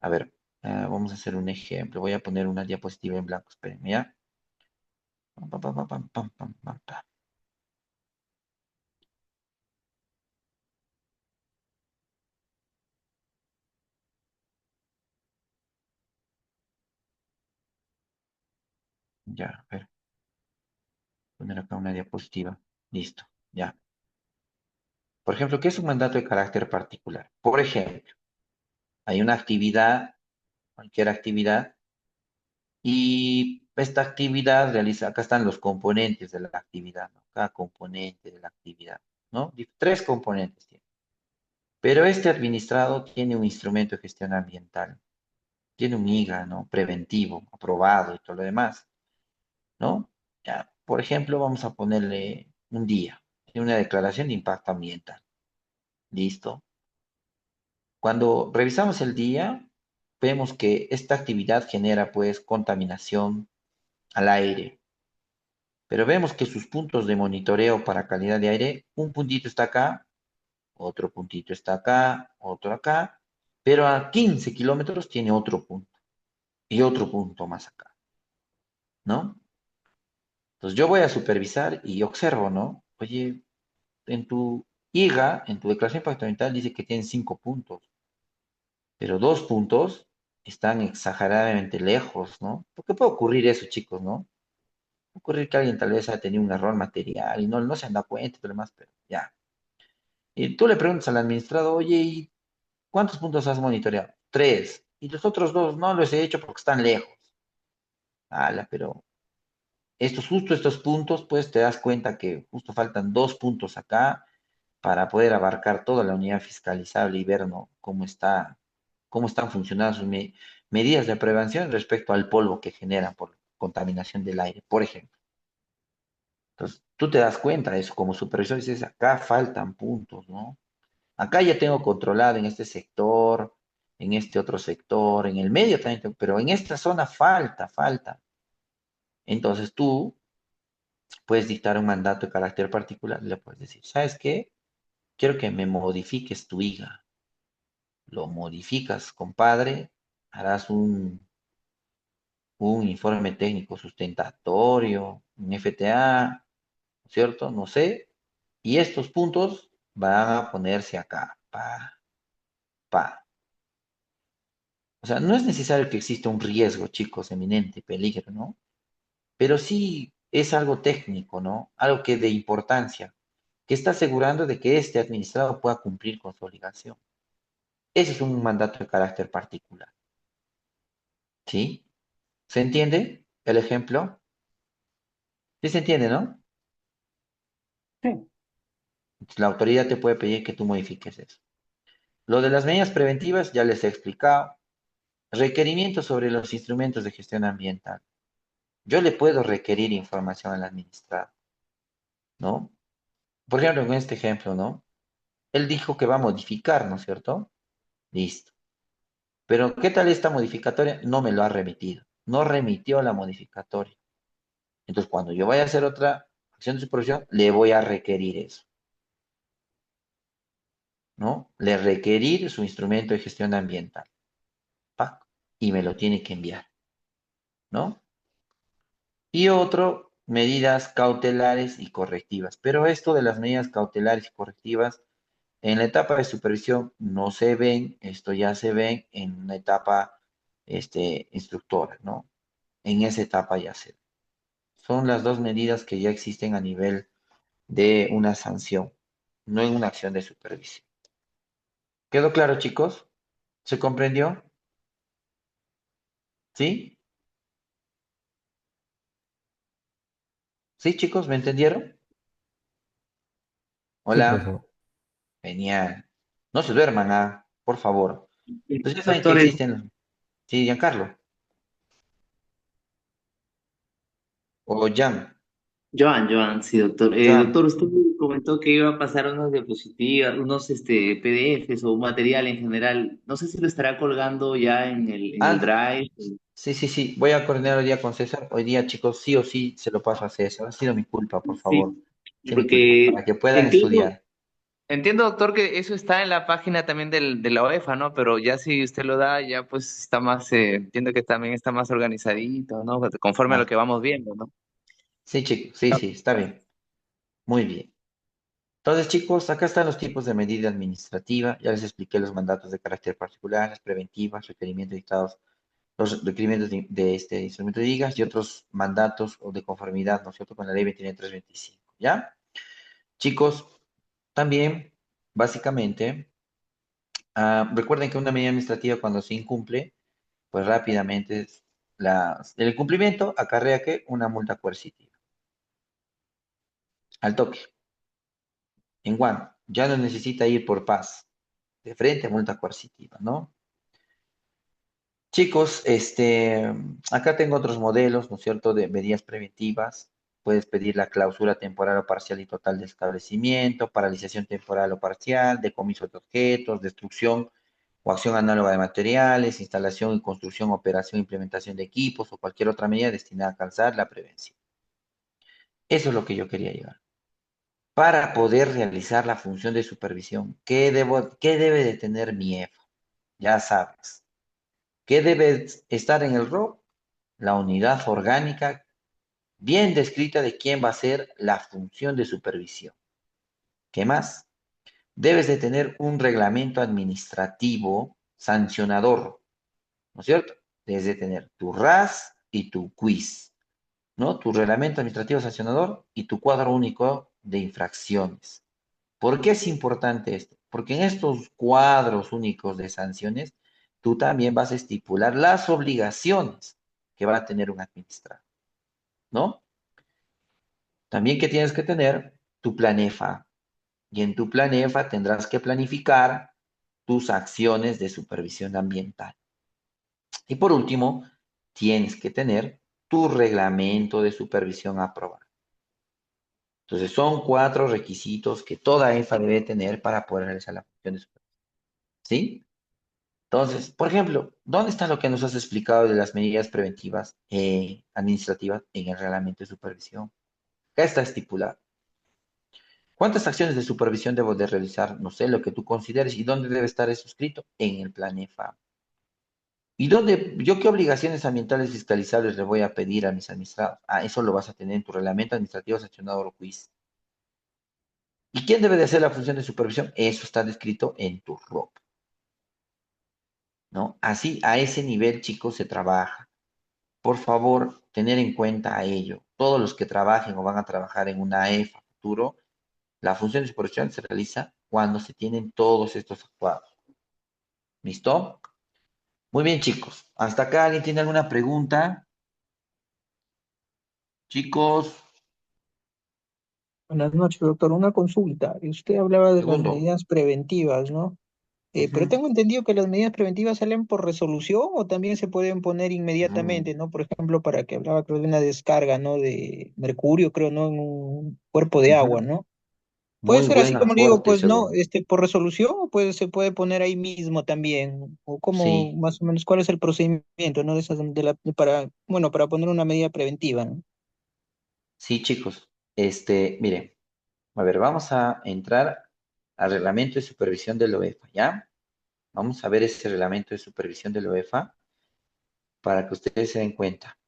a ver, vamos a hacer un ejemplo. Voy a poner una diapositiva en blanco, espérenme, ¿ya? Pam, pam, pam, pam, pam, pam, pam, pam. Ya, a ver, poner acá una diapositiva. Listo, ya. Por ejemplo, ¿qué es un mandato de carácter particular? Por ejemplo, hay una actividad, cualquier actividad, y esta actividad realiza, acá están los componentes de la actividad, ¿no? Cada componente de la actividad, ¿no? Tres componentes tiene. Pero este administrado tiene un instrumento de gestión ambiental, tiene un IGA, ¿no? Preventivo, aprobado y todo lo demás, ¿no? Ya, por ejemplo, vamos a ponerle un día, tiene una declaración de impacto ambiental, ¿listo? Cuando revisamos el día, vemos que esta actividad genera pues contaminación al aire, pero vemos que sus puntos de monitoreo para calidad de aire, un puntito está acá, otro puntito está acá, otro acá, pero a 15 kilómetros tiene otro punto y otro punto más acá, ¿no? Entonces yo voy a supervisar y observo, ¿no? Oye, en tu IGA, en tu declaración de impacto ambiental dice que tiene 5 puntos, pero 2 puntos están exageradamente lejos, ¿no? Porque puede ocurrir eso, chicos, ¿no? Puede ocurrir que alguien tal vez ha tenido un error material y no se han dado cuenta y todo lo demás, pero ya. Y tú le preguntas al administrado, oye, ¿y cuántos puntos has monitoreado? 3. Y los otros 2 no los he hecho porque están lejos. Ala, pero justo estos puntos, pues te das cuenta que justo faltan 2 puntos acá para poder abarcar toda la unidad fiscalizable y ver, ¿no? Cómo están funcionando sus medidas de prevención respecto al polvo que generan por contaminación del aire, por ejemplo. Entonces, tú te das cuenta de eso como supervisor y dices, acá faltan puntos, ¿no? Acá ya tengo controlado en este sector, en este otro sector, en el medio también, pero en esta zona falta. Entonces tú puedes dictar un mandato de carácter particular, le puedes decir, ¿sabes qué? Quiero que me modifiques tu IGA. Lo modificas, compadre, harás un informe técnico sustentatorio, un FTA, ¿cierto? No sé. Y estos puntos van a ponerse acá, pa. O sea, no es necesario que exista un riesgo, chicos, eminente, peligro, ¿no? Pero sí es algo técnico, ¿no? Algo que de importancia, que está asegurando de que este administrado pueda cumplir con su obligación. Ese es un mandato de carácter particular, ¿sí? ¿Se entiende el ejemplo? Sí se entiende, ¿no? Sí. La autoridad te puede pedir que tú modifiques eso. Lo de las medidas preventivas ya les he explicado. Requerimientos sobre los instrumentos de gestión ambiental. Yo le puedo requerir información al administrado, ¿no? Por ejemplo, en este ejemplo, ¿no? Él dijo que va a modificar, ¿no es cierto? Listo. Pero ¿qué tal esta modificatoria? No me lo ha remitido. No remitió la modificatoria. Entonces, cuando yo vaya a hacer otra acción de supervisión, le voy a requerir eso. ¿no? Le requerir su instrumento de gestión ambiental, ¡pac! Y me lo tiene que enviar, ¿no? Y otro, medidas cautelares y correctivas. Pero esto de las medidas cautelares y correctivas, en la etapa de supervisión no se ven, esto ya se ven en una etapa instructora, ¿no? En esa etapa ya se ve. Son las dos medidas que ya existen a nivel de una sanción, no en una acción de supervisión. ¿Quedó claro, chicos? ¿Se comprendió? ¿Sí? ¿Sí, chicos? ¿Me entendieron? Sí, Hola. profesor. Genial. No se duerman, por favor. Entonces ya saben que Doctor, existen. Sí, Giancarlo. O Jan. Joan, sí, doctor. Joan. Doctor, usted me comentó que iba a pasar unas diapositivas, unos PDFs o material en general. No sé si lo estará colgando ya en el Ah, Drive. sí, sí, sí. Voy a coordinar hoy día con César. Hoy día, chicos, sí o sí se lo paso a César. Ha sido mi culpa, por favor. Sí, Ha sido mi culpa. porque Para que puedan entiendo, estudiar. entiendo, doctor, que eso está en la página también de la UEFA, ¿no? Pero ya si usted lo da, ya pues está más, entiendo que también está más organizadito, ¿no? Conforme a lo Ah, que vamos viendo, ¿no? sí, chicos. Sí, sí, está bien. Muy bien. Entonces, chicos, acá están los tipos de medida administrativa. Ya les expliqué los mandatos de carácter particular, las preventivas, requerimientos dictados, los requerimientos de este instrumento de IGAS y otros mandatos o de conformidad, ¿no es cierto?, con la ley 29325, ¿ya? Chicos, también, básicamente, recuerden que una medida administrativa cuando se incumple, pues rápidamente el incumplimiento acarrea que una multa coercitiva, al toque, en one, ya no necesita ir por paz, de frente a multa coercitiva, ¿no? Chicos, acá tengo otros modelos, ¿no es cierto?, de medidas preventivas. Puedes pedir la clausura temporal o parcial y total de establecimiento, paralización temporal o parcial, decomiso de objetos, destrucción o acción análoga de materiales, instalación y construcción, operación e implementación de equipos o cualquier otra medida destinada a alcanzar la prevención. Eso es lo que yo quería llegar. Para poder realizar la función de supervisión, ¿qué debe de tener mi EFA? Ya sabes. ¿Qué debe estar en el ROC? La unidad orgánica bien descrita de quién va a ser la función de supervisión. ¿Qué más? Debes de tener un reglamento administrativo sancionador, ¿no es cierto? Debes de tener tu RAS y tu quiz, ¿no? Tu reglamento administrativo sancionador y tu cuadro único de infracciones. ¿Por qué es importante esto? Porque en estos cuadros únicos de sanciones, tú también vas a estipular las obligaciones que va a tener un administrador, ¿no? También que tienes que tener tu planefa. Y en tu planefa tendrás que planificar tus acciones de supervisión ambiental. Y por último, tienes que tener tu reglamento de supervisión aprobado. Entonces, son 4 requisitos que toda EFA debe tener para poder realizar la función de supervisión. ¿Sí? Entonces, por ejemplo, ¿dónde está lo que nos has explicado de las medidas preventivas administrativas en el reglamento de supervisión? Acá está estipulado. ¿Cuántas acciones de supervisión debo de realizar? No sé, lo que tú consideres. ¿Y dónde debe estar eso escrito? En el plan EFA. ¿Y dónde, yo qué obligaciones ambientales fiscalizables le voy a pedir a mis administrados? Eso lo vas a tener en tu reglamento administrativo sancionador o quiz. ¿Y quién debe de hacer la función de supervisión? Eso está descrito en tu ROP, ¿no? Así, a ese nivel, chicos, se trabaja. Por favor, tener en cuenta a ello. Todos los que trabajen o van a trabajar en una EFA futuro, la función de supervisión se realiza cuando se tienen todos estos actuados. ¿Listo? Muy bien, chicos. ¿Hasta acá alguien tiene alguna pregunta? Chicos, Buenas noches, doctor. Una consulta. Usted hablaba de las segundo. medidas preventivas, ¿no? Pero Ujú. tengo entendido que las medidas preventivas salen por resolución o también se pueden poner Mm, inmediatamente, ¿no? Por ejemplo, para que hablaba, creo, de una descarga, ¿no? De mercurio, creo, ¿no? En un cuerpo de agua, ujú. ¿no? Puede Muy ser así buen como le digo, aporte, pues, ¿no? segundo. Por resolución o se puede poner ahí mismo también. O como, Sí, más o menos, ¿cuál es el procedimiento, ¿no? De esas, para, bueno, para poner una medida preventiva, ¿no? sí, chicos. Miren, a ver, vamos a entrar. al reglamento de supervisión del OEFA, ¿ya? Vamos a ver ese reglamento de supervisión del OEFA para que ustedes se den cuenta,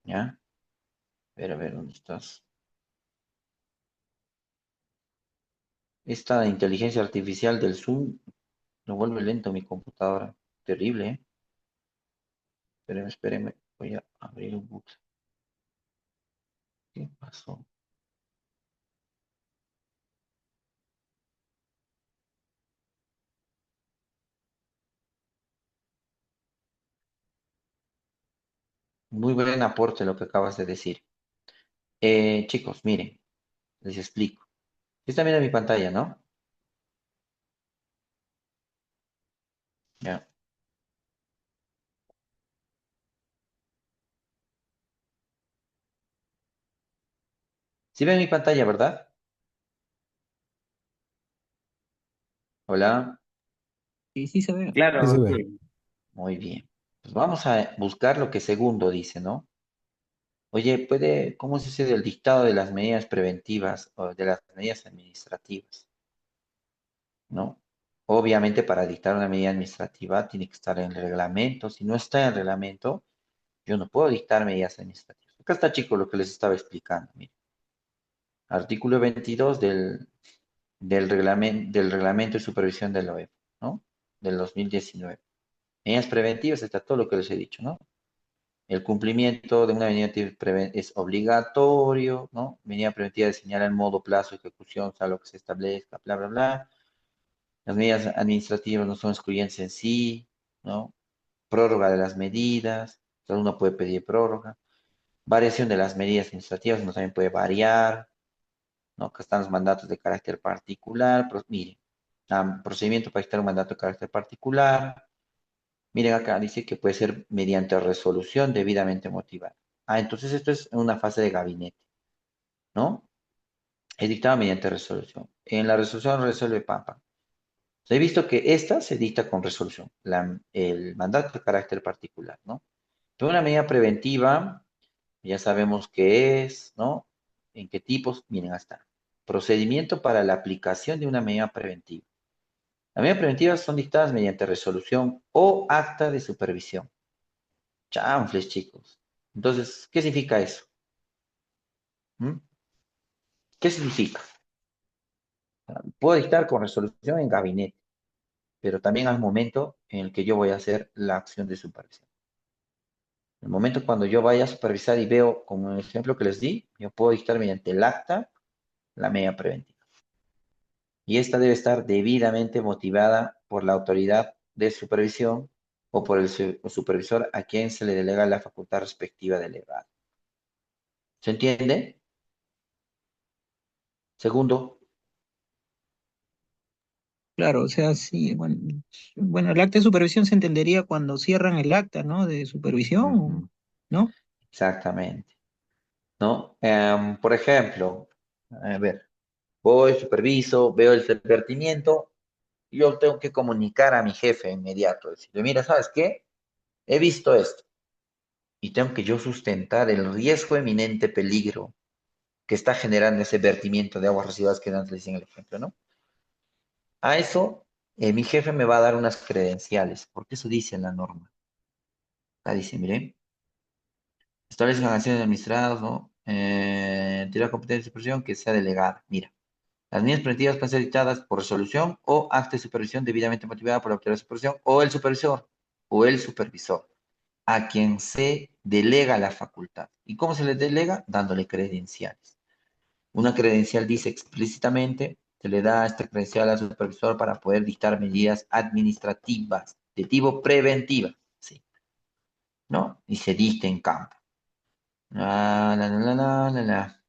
¿ya? A ver, ¿dónde estás? Esta inteligencia artificial del Zoom lo vuelve lento mi computadora. Terrible, ¿eh? Espérenme, espérenme. Voy a abrir un boot. ¿Qué pasó? Muy buen aporte lo que acabas de decir. Chicos, miren, les explico. Están viendo mi pantalla, ¿no? Ya. ¿Sí ven mi pantalla, verdad? Hola. Sí, sí se ve. Sí se Claro, ve. sí. Muy bien. Pues vamos a buscar lo que segundo dice, ¿no? Oye, ¿cómo se dice del dictado de las medidas preventivas o de las medidas administrativas? ¿No? Obviamente para dictar una medida administrativa tiene que estar en el reglamento. Si no está en el reglamento, yo no puedo dictar medidas administrativas. Acá está, chicos, lo que les estaba explicando. Miren. Artículo 22 del reglamento de supervisión de la OEP, ¿no? Del 2019. Medidas preventivas, está todo lo que les he dicho, ¿no? El cumplimiento de una medida es obligatorio, ¿no? Medida preventiva señala el modo, plazo, ejecución, o sea, lo que se establezca, bla, bla, bla. Las medidas administrativas no son excluyentes en sí, ¿no? Prórroga de las medidas, cada uno puede pedir prórroga. Variación de las medidas administrativas, uno también puede variar, ¿no? Acá están los mandatos de carácter particular. Miren, procedimiento para dictar un mandato de carácter particular. Miren acá, dice que puede ser mediante resolución debidamente motivada. Entonces esto es una fase de gabinete, ¿no? Es dictada mediante resolución. En la resolución resuelve Papa. He visto que esta se dicta con resolución, el mandato de carácter particular, ¿no? Pero una medida preventiva, ya sabemos qué es, ¿no? En qué tipos, miren, hasta procedimiento para la aplicación de una medida preventiva. Las medidas preventivas son dictadas mediante resolución o acta de supervisión. Chanfles, chicos. Entonces, ¿qué significa eso? ¿Mm? ¿Qué significa? Puedo dictar con resolución en gabinete, pero también al momento en el que yo voy a hacer la acción de supervisión. El momento cuando yo vaya a supervisar y veo, como el ejemplo que les di, yo puedo dictar mediante el acta la medida preventiva. Y esta debe estar debidamente motivada por la autoridad de supervisión o por el supervisor a quien se le delega la facultad respectiva delegada. ¿Se entiende? Segundo. Claro, o sea, sí, bueno, el acta de supervisión se entendería cuando cierran el acta, ¿no? De supervisión, Ujú, ¿no? exactamente. ¿No? Por ejemplo, a ver, voy, superviso, veo el vertimiento, yo tengo que comunicar a mi jefe inmediato, decirle, mira, ¿sabes qué? He visto esto y tengo que yo sustentar el riesgo eminente peligro que está generando ese vertimiento de aguas residuales que antes les decía en el ejemplo, ¿no? A eso, mi jefe me va a dar unas credenciales, porque eso dice en la norma. Acá dice, miren, establece acciones administradas, ¿no? Tiene competencia de supervisión que sea delegada. Mira. Las medidas preventivas pueden ser dictadas por resolución o acta de supervisión debidamente motivada por la autoridad de supervisión o el supervisor o el supervisor, a quien se delega la facultad. ¿Y cómo se le delega? Dándole credenciales. Una credencial dice explícitamente, se le da esta credencial al supervisor para poder dictar medidas administrativas de tipo preventiva, ¿sí? ¿No? Y se dicta en campo. La, la, la, la, la, la, la.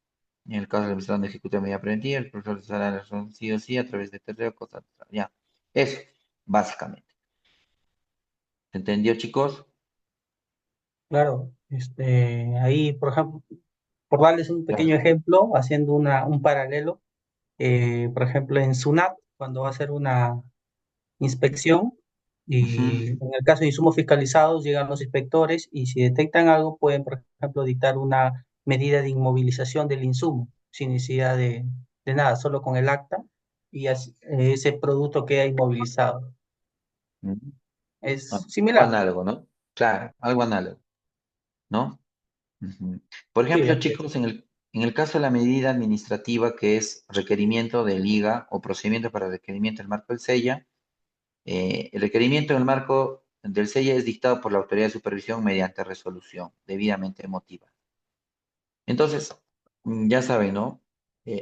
En el caso de la administración de ejecutiva de medida preventiva, el profesor les hará la razón sí o sí a través de tercero, cosas, ya. Eso, básicamente. ¿Se entendió, chicos? Claro, ahí, por ejemplo, por darles un Claro. pequeño ejemplo, haciendo un paralelo, por ejemplo, en SUNAT, cuando va a hacer una inspección, y Ujú. en el caso de insumos fiscalizados, llegan los inspectores y si detectan algo, pueden, por ejemplo, dictar una medida de inmovilización del insumo, sin necesidad de nada, solo con el acta, y ese producto queda inmovilizado. Ujú. Es Algo similar. análogo, ¿no? Claro, algo análogo, ¿no? Ujú. Por Sí, ejemplo, así es. chicos, en el caso de la medida administrativa que es requerimiento de liga o procedimiento para requerimiento del marco del SEIA, el requerimiento en el marco del SEIA es dictado por la autoridad de supervisión mediante resolución debidamente motivada. Entonces, ya saben, ¿no?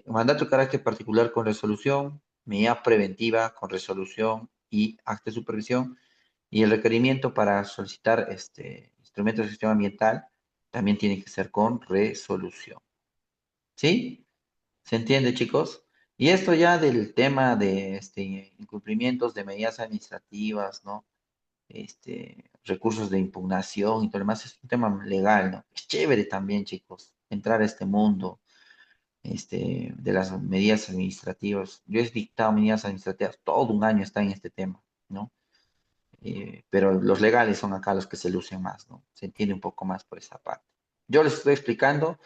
Mandato de carácter particular con resolución, medida preventiva con resolución y acto de supervisión, y el requerimiento para solicitar instrumentos de gestión ambiental también tiene que ser con resolución. ¿Sí? ¿Se entiende, chicos? Y esto ya del tema de incumplimientos de medidas administrativas, ¿no? Recursos de impugnación y todo lo demás, es un tema legal, ¿no? Es chévere también, chicos, entrar a este mundo de las medidas administrativas. Yo he dictado medidas administrativas, todo un año está en este tema, ¿no? Pero los legales son acá los que se lucen más, ¿no? Se entiende un poco más por esa parte. Yo les estoy explicando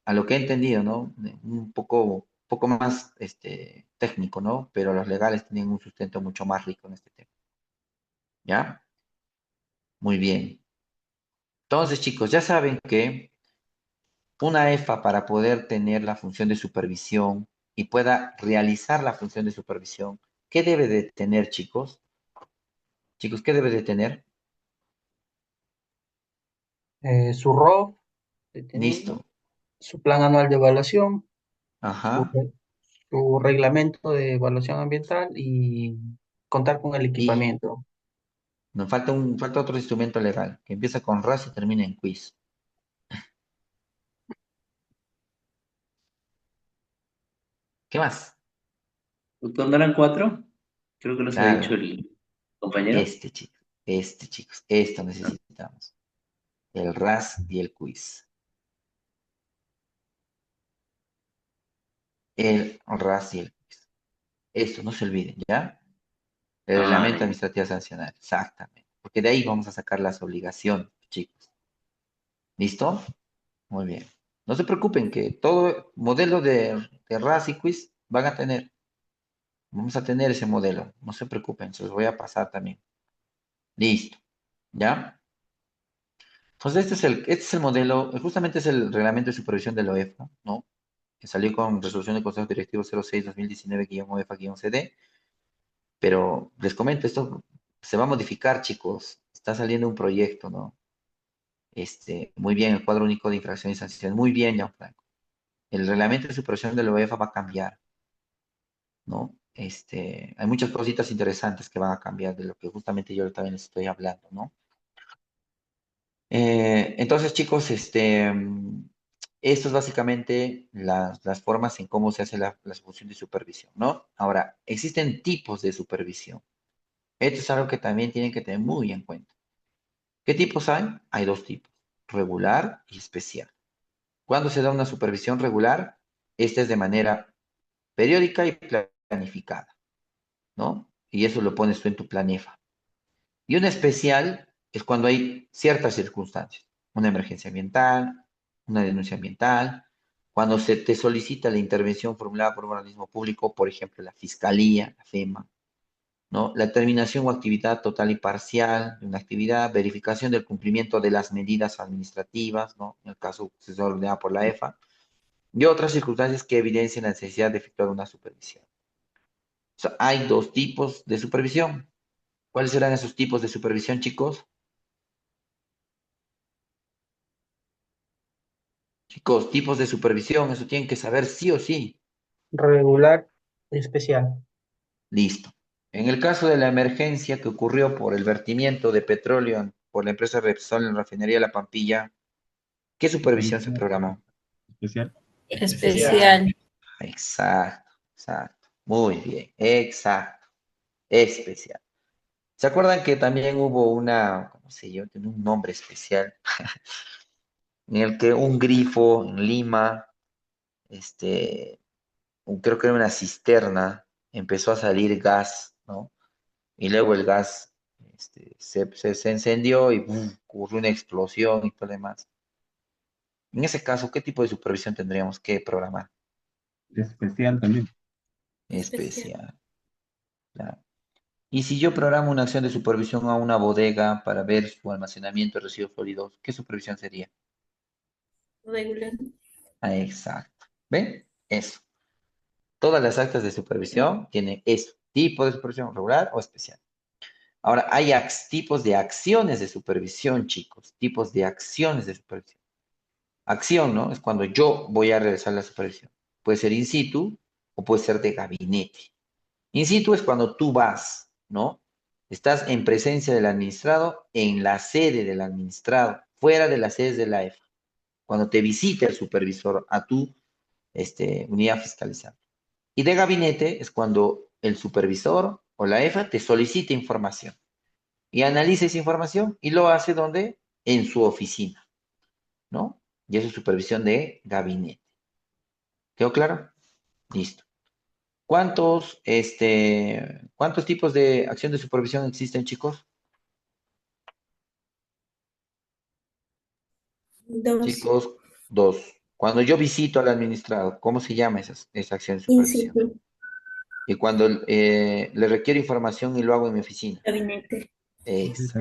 a lo que he entendido, ¿no? Un poco más técnico, ¿no? Pero los legales tienen un sustento mucho más rico en este tema, ¿ya? Muy bien. Entonces, chicos, ya saben que una EFA para poder tener la función de supervisión y pueda realizar la función de supervisión, ¿qué debe de tener, chicos? Chicos, ¿qué debe de tener? Su ROF detenido, Listo. su plan anual de evaluación, su, Ajá. su reglamento de evaluación ambiental y contar con el Y equipamiento. nos falta otro instrumento legal que empieza con RAS y termina en quiz. ¿Qué más? Doctor, ¿no eran cuatro? Creo que los ha dicho Claro, el compañero. chicos, esto necesitamos. El RAS y el quiz. El RAS y el quiz. Esto no se olviden, ¿ya? El Ah, reglamento administrativo sancional, exactamente. Porque de ahí vamos a sacar las obligaciones, chicos. ¿Listo? Muy bien. No se preocupen que todo modelo de RAS y quiz van a tener. Vamos a tener ese modelo. No se preocupen, se los voy a pasar también. Listo. ¿Ya? Entonces, este es el modelo, justamente es el reglamento de supervisión de la OEFA, ¿no? Que salió con resolución del Consejo Directivo 06-2019-OEFA-CD, pero les comento, esto se va a modificar, chicos. Está saliendo un proyecto, ¿no? Muy bien, el cuadro único de infracción y sanción. Muy bien, Gianfranco. El reglamento de supervisión de la UEFA va a cambiar, ¿no? Hay muchas cositas interesantes que van a cambiar de lo que justamente yo también les estoy hablando, ¿no? Entonces, chicos, esto es básicamente las formas en cómo se hace la función de supervisión, ¿no? Ahora, existen tipos de supervisión. Esto es algo que también tienen que tener muy en cuenta. ¿Qué tipos hay? Hay dos tipos, regular y especial. Cuando se da una supervisión regular, esta es de manera periódica y planificada, ¿no? Y eso lo pones tú en tu planefa. Y una especial es cuando hay ciertas circunstancias, una emergencia ambiental, una denuncia ambiental, cuando se te solicita la intervención formulada por un organismo público, por ejemplo, la Fiscalía, la FEMA, ¿no? La terminación o actividad total y parcial de una actividad, verificación del cumplimiento de las medidas administrativas, ¿no? En el caso que se ordenada por la EFA, y otras circunstancias que evidencian la necesidad de efectuar una supervisión. O sea, hay dos tipos de supervisión. ¿Cuáles serán esos tipos de supervisión, chicos? Chicos, tipos de supervisión, eso tienen que saber sí o sí. Regular y especial. Listo. En el caso de la emergencia que ocurrió por el vertimiento de petróleo por la empresa Repsol en la refinería La Pampilla, ¿qué supervisión se programó? Especial. Especial. Exacto, exacto. Muy bien, exacto. Especial. ¿Se acuerdan que también hubo cómo se llama? Tiene un nombre especial, en el que un grifo en Lima, creo que era una cisterna, empezó a salir gas, ¿no? Y luego el gas se encendió y ¡bum! Ocurrió una explosión y todo lo demás. En ese caso, ¿qué tipo de supervisión tendríamos que programar? Especial también. especial. especial. Claro. Y si yo programo una acción de supervisión a una bodega para ver su almacenamiento de residuos sólidos, ¿qué supervisión sería? Regular. Ah, exacto. ¿Ven? Eso. Todas las actas de supervisión tienen eso. Tipo de supervisión regular o especial. Ahora, hay tipos de acciones de supervisión, chicos. Tipos de acciones de supervisión. Acción, ¿no? Es cuando yo voy a realizar la supervisión. Puede ser in situ o puede ser de gabinete. In situ es cuando tú vas, ¿no? Estás en presencia del administrado, en la sede del administrado, fuera de las sedes de la EFA. Cuando te visita el supervisor a tu unidad fiscalizada. Y de gabinete es cuando el supervisor o la EFA te solicita información y analiza esa información y lo hace donde? En su oficina, ¿no? Y eso es supervisión de gabinete. ¿Quedó claro? Listo. ¿Cuántos tipos de acción de supervisión existen, chicos? Dos. Chicos, dos. Cuando yo visito al administrado, ¿cómo se llama esa acción de In supervisión? situ. Y cuando le requiero información y lo hago en mi oficina. Gabinete. Eso.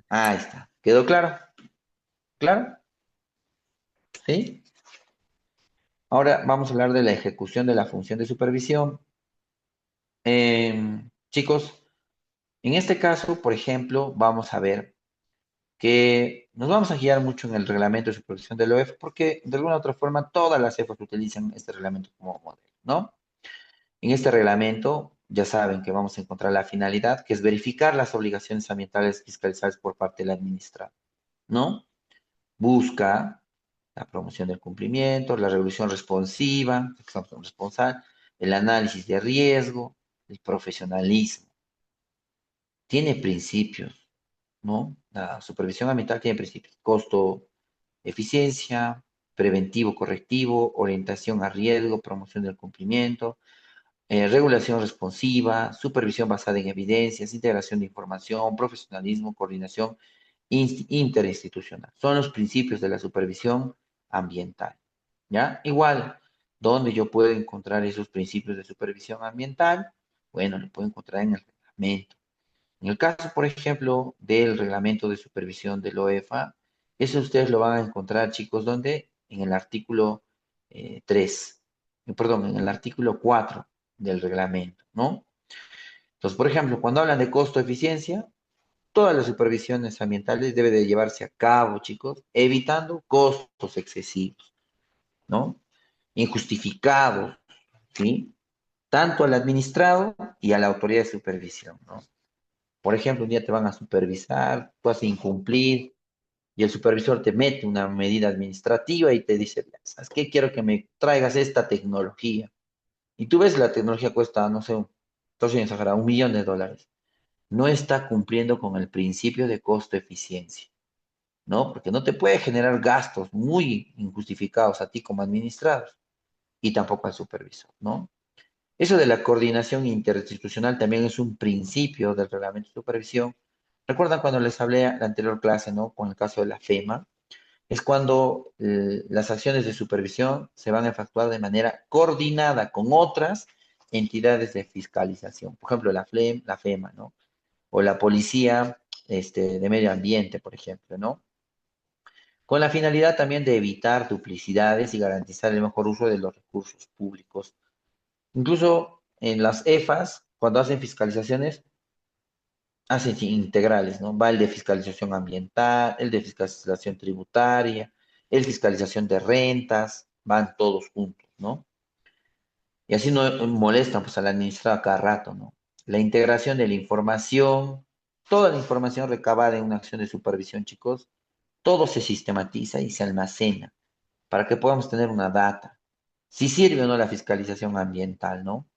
Ahí está. ¿Quedó claro? ¿Claro? ¿Sí? Ahora vamos a hablar de la ejecución de la función de supervisión. Chicos, en este caso, por ejemplo, vamos a ver que nos vamos a guiar mucho en el reglamento de supervisión de la OEF porque de alguna u otra forma todas las EFAs utilizan este reglamento como modelo, ¿no? En este reglamento ya saben que vamos a encontrar la finalidad, que es verificar las obligaciones ambientales fiscalizadas por parte del administrador, ¿no? Busca la promoción del cumplimiento, la revisión responsiva, responsable, el análisis de riesgo, el profesionalismo. Tiene principios, ¿no? La supervisión ambiental tiene principios. Costo, eficiencia, preventivo, correctivo, orientación a riesgo, promoción del cumplimiento, regulación responsiva, supervisión basada en evidencias, integración de información, profesionalismo, coordinación interinstitucional. Son los principios de la supervisión ambiental. ¿Ya? Igual, ¿dónde yo puedo encontrar esos principios de supervisión ambiental? Bueno, lo puedo encontrar en el reglamento. En el caso, por ejemplo, del reglamento de supervisión del OEFA, eso ustedes lo van a encontrar, chicos, ¿dónde? En el artículo 3, perdón, en el artículo 4 del reglamento, ¿no? Entonces, por ejemplo, cuando hablan de costo-eficiencia, todas las supervisiones ambientales deben de llevarse a cabo, chicos, evitando costos excesivos, ¿no? Injustificados, ¿sí? Tanto al administrado y a la autoridad de supervisión, ¿no? Por ejemplo, un día te van a supervisar, tú has de incumplir y el supervisor te mete una medida administrativa y te dice, ¿sabes qué? Quiero que me traigas esta tecnología. Y tú ves la tecnología cuesta, no sé, estoy sin exagerar, $1 millón. No está cumpliendo con el principio de costo-eficiencia, ¿no? Porque no te puede generar gastos muy injustificados a ti como administrador y tampoco al supervisor, ¿no? Eso de la coordinación interinstitucional también es un principio del reglamento de supervisión. ¿Recuerdan cuando les hablé en la anterior clase, ¿no? Con el caso de la FEMA, es cuando las acciones de supervisión se van a efectuar de manera coordinada con otras entidades de fiscalización. Por ejemplo, la FEMA, ¿no? O la Policía de Medio Ambiente, por ejemplo, ¿no? Con la finalidad también de evitar duplicidades y garantizar el mejor uso de los recursos públicos. Incluso en las EFAs, cuando hacen fiscalizaciones, hacen integrales, ¿no? Va el de fiscalización ambiental, el de fiscalización tributaria, el de fiscalización de rentas, van todos juntos, ¿no? Y así no molestan pues al administrador a cada rato, ¿no? La integración de la información, toda la información recabada en una acción de supervisión, chicos, todo se sistematiza y se almacena para que podamos tener una data. Si sirve o no la fiscalización ambiental, ¿no?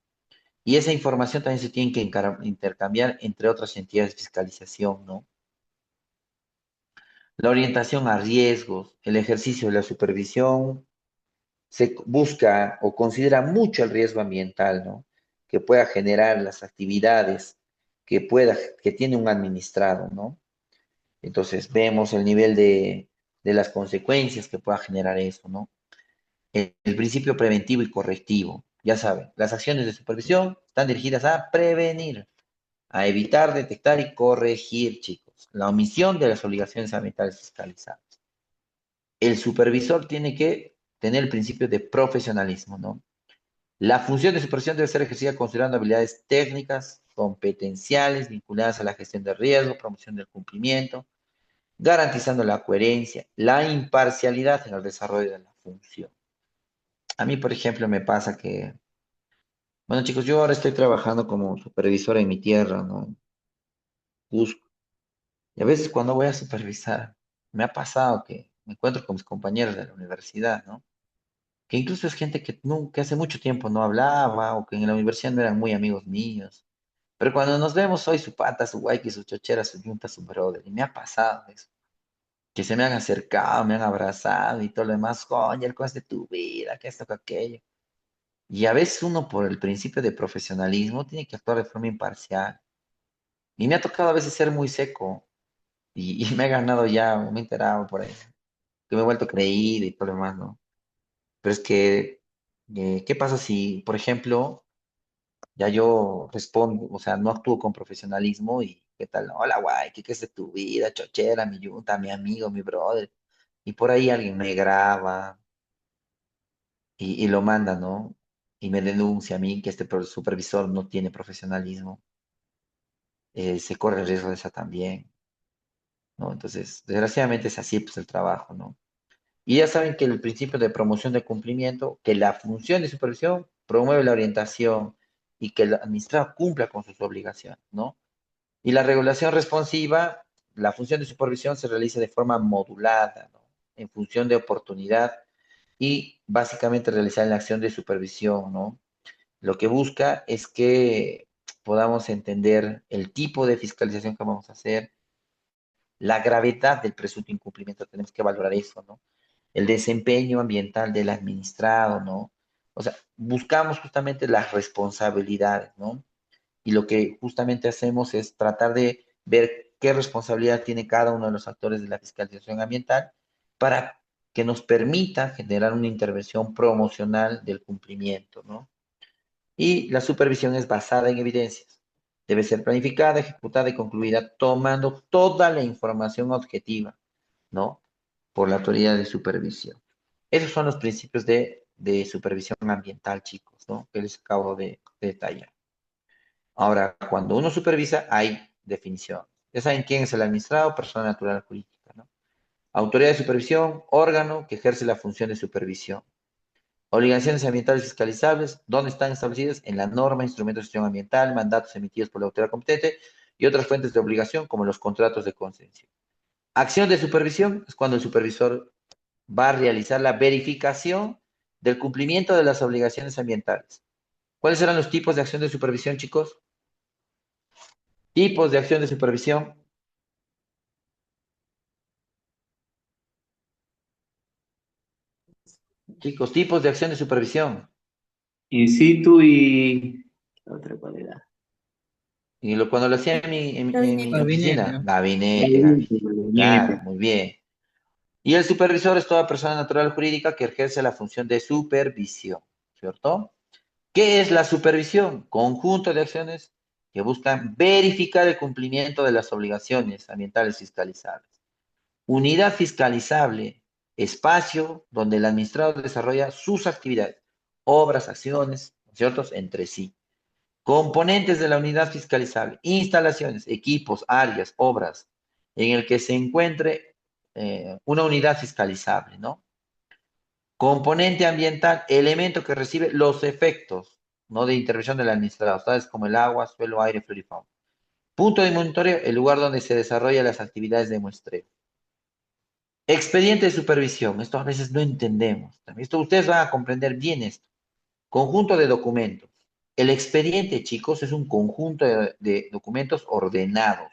Y esa información también se tiene que intercambiar entre otras entidades de fiscalización, ¿no? La orientación a riesgos, el ejercicio de la supervisión, se busca o considera mucho el riesgo ambiental, ¿no? Que pueda generar las actividades que tiene un administrado, ¿no? Entonces vemos el nivel de las consecuencias que pueda generar eso, ¿no? El principio preventivo y correctivo. Ya saben, las acciones de supervisión están dirigidas a prevenir, a evitar, detectar y corregir, chicos, la omisión de las obligaciones ambientales fiscalizadas. El supervisor tiene que tener el principio de profesionalismo, ¿no? La función de supervisión debe ser ejercida considerando habilidades técnicas, competenciales, vinculadas a la gestión de riesgo, promoción del cumplimiento, garantizando la coherencia, la imparcialidad en el desarrollo de la función. A mí, por ejemplo, me pasa que, bueno, chicos, yo ahora estoy trabajando como supervisor en mi tierra, ¿no? Cusco. Y a veces cuando voy a supervisar, me ha pasado que me encuentro con mis compañeros de la universidad, ¿no? Que incluso es gente que nunca, hace mucho tiempo no hablaba o que en la universidad no eran muy amigos míos. Pero cuando nos vemos, soy su pata, su guayqui, su chochera, su yunta, su brother. Y me ha pasado eso. Que se me han acercado, me han abrazado y todo lo demás. Coño, el es de tu vida, que esto, que aquello. Y a veces uno, por el principio de profesionalismo, tiene que actuar de forma imparcial. Y me ha tocado a veces ser muy seco. Y me he ganado ya, me he enterado por ahí. Que me he vuelto creído y todo lo demás, ¿no? Pero es que, ¿qué pasa si, por ejemplo, ya yo respondo, o sea, no actúo con profesionalismo y qué tal? Hola, guay, ¿qué es de tu vida? Chochera, mi yunta, mi amigo, mi brother. Y por ahí alguien me graba y lo manda, ¿no? Y me denuncia a mí que este supervisor no tiene profesionalismo. Se corre el riesgo de esa también, ¿no? Entonces, desgraciadamente es así, pues, el trabajo, ¿no? Y ya saben que el principio de promoción de cumplimiento, que la función de supervisión promueve la orientación y que el administrado cumpla con sus obligaciones, ¿no? Y la regulación responsiva, la función de supervisión se realiza de forma modulada, ¿no? En función de oportunidad y básicamente realizar la acción de supervisión, ¿no? Lo que busca es que podamos entender el tipo de fiscalización que vamos a hacer, la gravedad del presunto incumplimiento, tenemos que valorar eso, ¿no? El desempeño ambiental del administrado, ¿no? O sea, buscamos justamente las responsabilidades, ¿no? Y lo que justamente hacemos es tratar de ver qué responsabilidad tiene cada uno de los actores de la fiscalización ambiental para que nos permita generar una intervención promocional del cumplimiento, ¿no? Y la supervisión es basada en evidencias. Debe ser planificada, ejecutada y concluida tomando toda la información objetiva, ¿no? Por la autoridad de supervisión. Esos son los principios de supervisión ambiental, chicos, ¿no? Que les acabo de detallar. Ahora, cuando uno supervisa, hay definición. Ya saben quién es el administrado, persona natural jurídica, ¿no? Autoridad de supervisión, órgano que ejerce la función de supervisión. Obligaciones ambientales fiscalizables, ¿dónde están establecidas? En la norma, instrumentos de gestión ambiental, mandatos emitidos por la autoridad competente y otras fuentes de obligación como los contratos de concesión. Acción de supervisión es cuando el supervisor va a realizar la verificación del cumplimiento de las obligaciones ambientales. ¿Cuáles serán los tipos de acción de supervisión, chicos? Tipos de acción de supervisión. Chicos, tipos de acción de supervisión. In situ y... ¿La otra cuál era? Y cuando lo hacía en mi Gabinete. oficina, gabinete, Gabinete, gabinete. Claro, gabinete. muy bien. Y el supervisor es toda persona natural jurídica que ejerce la función de supervisión, ¿cierto? ¿Qué es la supervisión? Conjunto de acciones que buscan verificar el cumplimiento de las obligaciones ambientales fiscalizables. Unidad fiscalizable, espacio donde el administrador desarrolla sus actividades, obras, acciones, ¿ciertos? Entre sí. Componentes de la unidad fiscalizable, instalaciones, equipos, áreas, obras, en el que se encuentre una unidad fiscalizable, ¿no? Componente ambiental, elemento que recibe los efectos, ¿no? De intervención del administrador, tales como el agua, suelo, aire, flora y fauna. Punto de monitoreo, el lugar donde se desarrollan las actividades de muestreo. Expediente de supervisión, esto a veces no entendemos. Esto ustedes van a comprender bien esto. Conjunto de documentos. El expediente, chicos, es un conjunto de documentos ordenados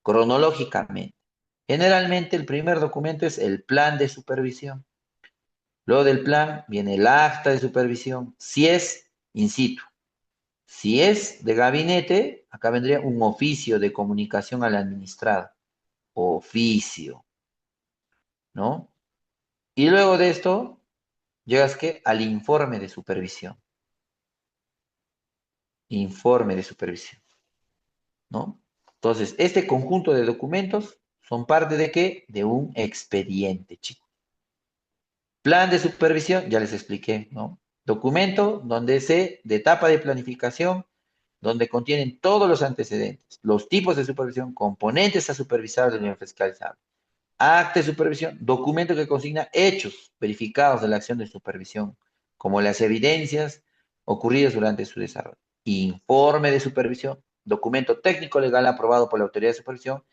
cronológicamente. Generalmente el primer documento es el plan de supervisión. Luego del plan viene el acta de supervisión, si es in situ. Si es de gabinete, acá vendría un oficio de comunicación al administrado. Oficio, ¿no? Y luego de esto, llegas que al informe de supervisión. informe de supervisión, ¿no? Entonces, este conjunto de documentos son parte de qué? De un expediente, chicos. Plan de supervisión, ya les expliqué, ¿no? Documento de etapa de planificación, donde contienen todos los antecedentes, los tipos de supervisión, componentes a supervisar del nivel fiscalizable. Acta de supervisión, documento que consigna hechos verificados de la acción de supervisión, como las evidencias ocurridas durante su desarrollo. Informe de supervisión, documento técnico legal aprobado por la autoridad de supervisión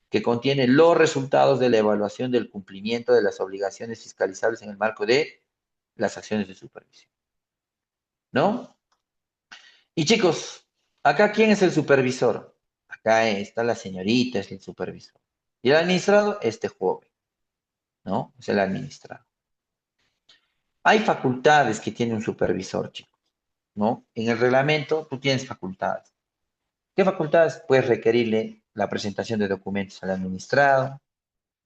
que contiene los resultados de la evaluación del cumplimiento de las obligaciones fiscalizables en el marco de las acciones de supervisión. ¿No? Y chicos, acá ¿quién es el supervisor? Acá está la señorita, es el supervisor. Y el administrado, este joven, ¿no? Es el administrado. Hay facultades que tiene un supervisor, chicos, ¿no? En el reglamento tú tienes facultades. ¿Qué facultades? Puedes requerirle la presentación de documentos al administrado,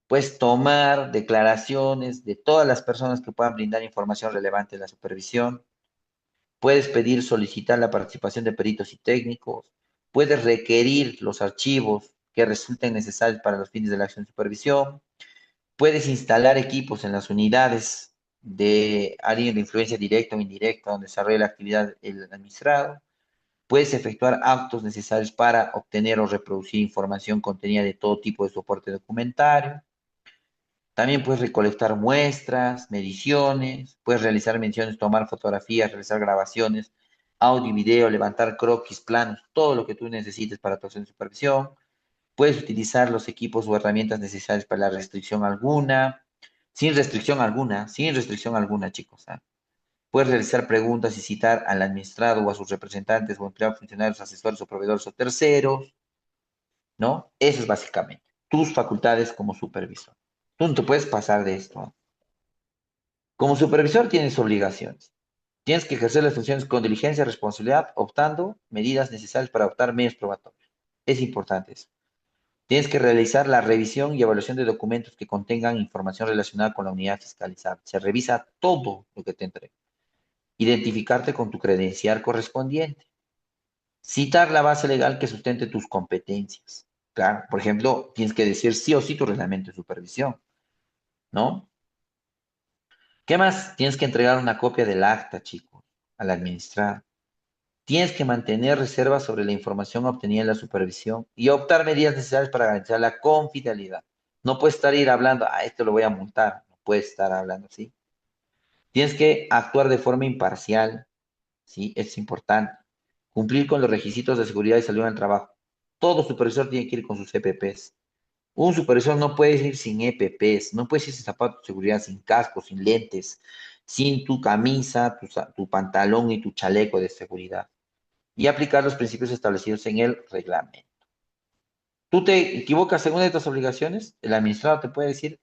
puedes tomar declaraciones de todas las personas que puedan brindar información relevante de la supervisión, puedes pedir, solicitar la participación de peritos y técnicos, puedes requerir los archivos que resulten necesarios para los fines de la acción de supervisión, puedes instalar equipos en las unidades de área de influencia directa o indirecta donde desarrolla la actividad el administrado. Puedes efectuar actos necesarios para obtener o reproducir información contenida de todo tipo de soporte documentario. También puedes recolectar muestras, mediciones, puedes realizar menciones, tomar fotografías, realizar grabaciones, audio y video, levantar croquis, planos, todo lo que tú necesites para tu acción de supervisión. Puedes utilizar los equipos o herramientas necesarias para la restricción alguna, sin restricción alguna, chicos. ¿Ah? Puedes realizar preguntas y citar al administrado o a sus representantes o empleados, funcionarios, asesores o proveedores o terceros, ¿no? Eso es básicamente tus facultades como supervisor. Tú no te puedes pasar de esto. ¿No? Como supervisor tienes obligaciones. Tienes que ejercer las funciones con diligencia y responsabilidad, optando medidas necesarias para adoptar medios probatorios. Es importante eso. Tienes que realizar la revisión y evaluación de documentos que contengan información relacionada con la unidad fiscalizada. Se revisa todo lo que te entrega. Identificarte con tu credencial correspondiente. Citar la base legal que sustente tus competencias. Claro, por ejemplo, tienes que decir sí o sí tu reglamento de supervisión, ¿no? ¿Qué más? Tienes que entregar una copia del acta, chicos, al administrar. Tienes que mantener reservas sobre la información obtenida en la supervisión y optar medidas necesarias para garantizar la confidencialidad. No puedes estar ir hablando, esto lo voy a multar. No puedes estar hablando así. Tienes que actuar de forma imparcial, ¿sí? Es importante. Cumplir con los requisitos de seguridad y salud en el trabajo. Todo supervisor tiene que ir con sus EPPs. Un supervisor no puede ir sin EPPs, no puedes ir sin zapatos de seguridad, sin casco, sin lentes, sin tu camisa, tu pantalón y tu chaleco de seguridad. Y aplicar los principios establecidos en el reglamento. Tú te equivocas en una de estas obligaciones, el administrador te puede decir,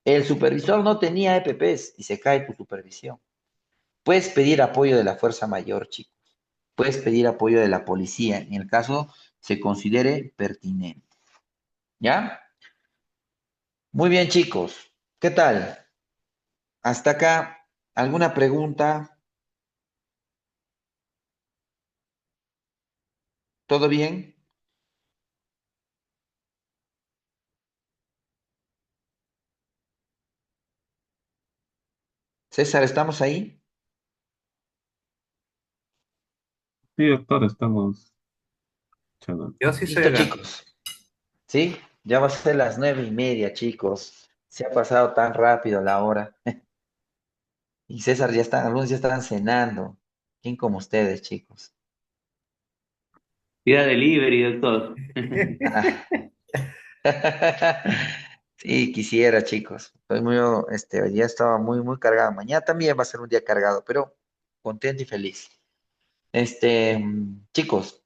el supervisor no tenía EPPs y se cae tu supervisión. Puedes pedir apoyo de la fuerza mayor, chicos. Puedes pedir apoyo de la policía, en el caso se considere pertinente. ¿Ya? Muy bien, chicos. ¿Qué tal? Hasta acá, ¿alguna pregunta? ¿Todo bien? César, ¿estamos ahí? Sí, doctor, estamos echando. Yo sí estoy Listo, acá. chicos. ¿Sí? Ya va a ser las 9:30, chicos. Se ha pasado tan rápido la hora. Y César ya están, algunos ya están cenando. ¿Quién como ustedes, chicos? Vida delivery, doctor. Ah. Sí, quisiera, chicos. Estoy muy, hoy día estaba muy, muy cargado. Mañana también va a ser un día cargado, pero contento y feliz. Chicos,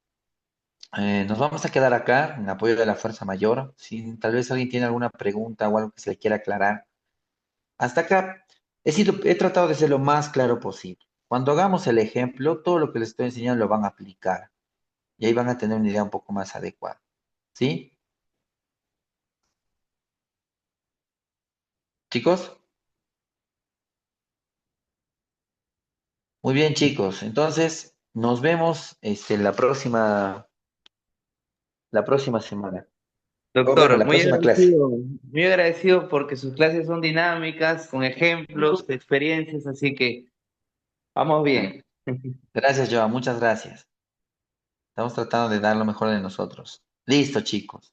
nos vamos a quedar acá en apoyo de la Fuerza Mayor. Si tal vez alguien tiene alguna pregunta o algo que se le quiera aclarar. Hasta acá he tratado de ser lo más claro posible. Cuando hagamos el ejemplo, todo lo que les estoy enseñando lo van a aplicar y ahí van a tener una idea un poco más adecuada. ¿Sí? Chicos, muy bien, chicos. Entonces, Nos vemos la próxima semana. O bueno, Doctor, la próxima clase. muy agradecido porque sus clases son dinámicas, con ejemplos, experiencias, así que vamos bien. Gracias, Joa, muchas gracias. Estamos tratando de dar lo mejor de nosotros. Listo, chicos.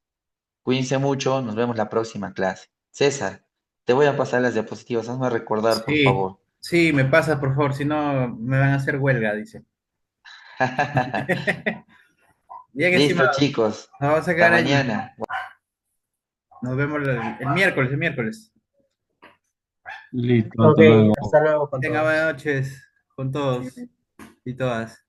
Cuídense mucho, nos vemos la próxima clase. César, te voy a pasar las diapositivas, hazme recordar, por Sí, favor. sí, me pasa, por favor, si no me van a hacer huelga, dice. Bien, Listo, estimado, chicos. nos vamos a Hasta quedar allí. mañana. Nos vemos el miércoles, el miércoles. Listo, Ok, hasta luego. hasta luego con Tenga todos. buenas noches con todos y todas.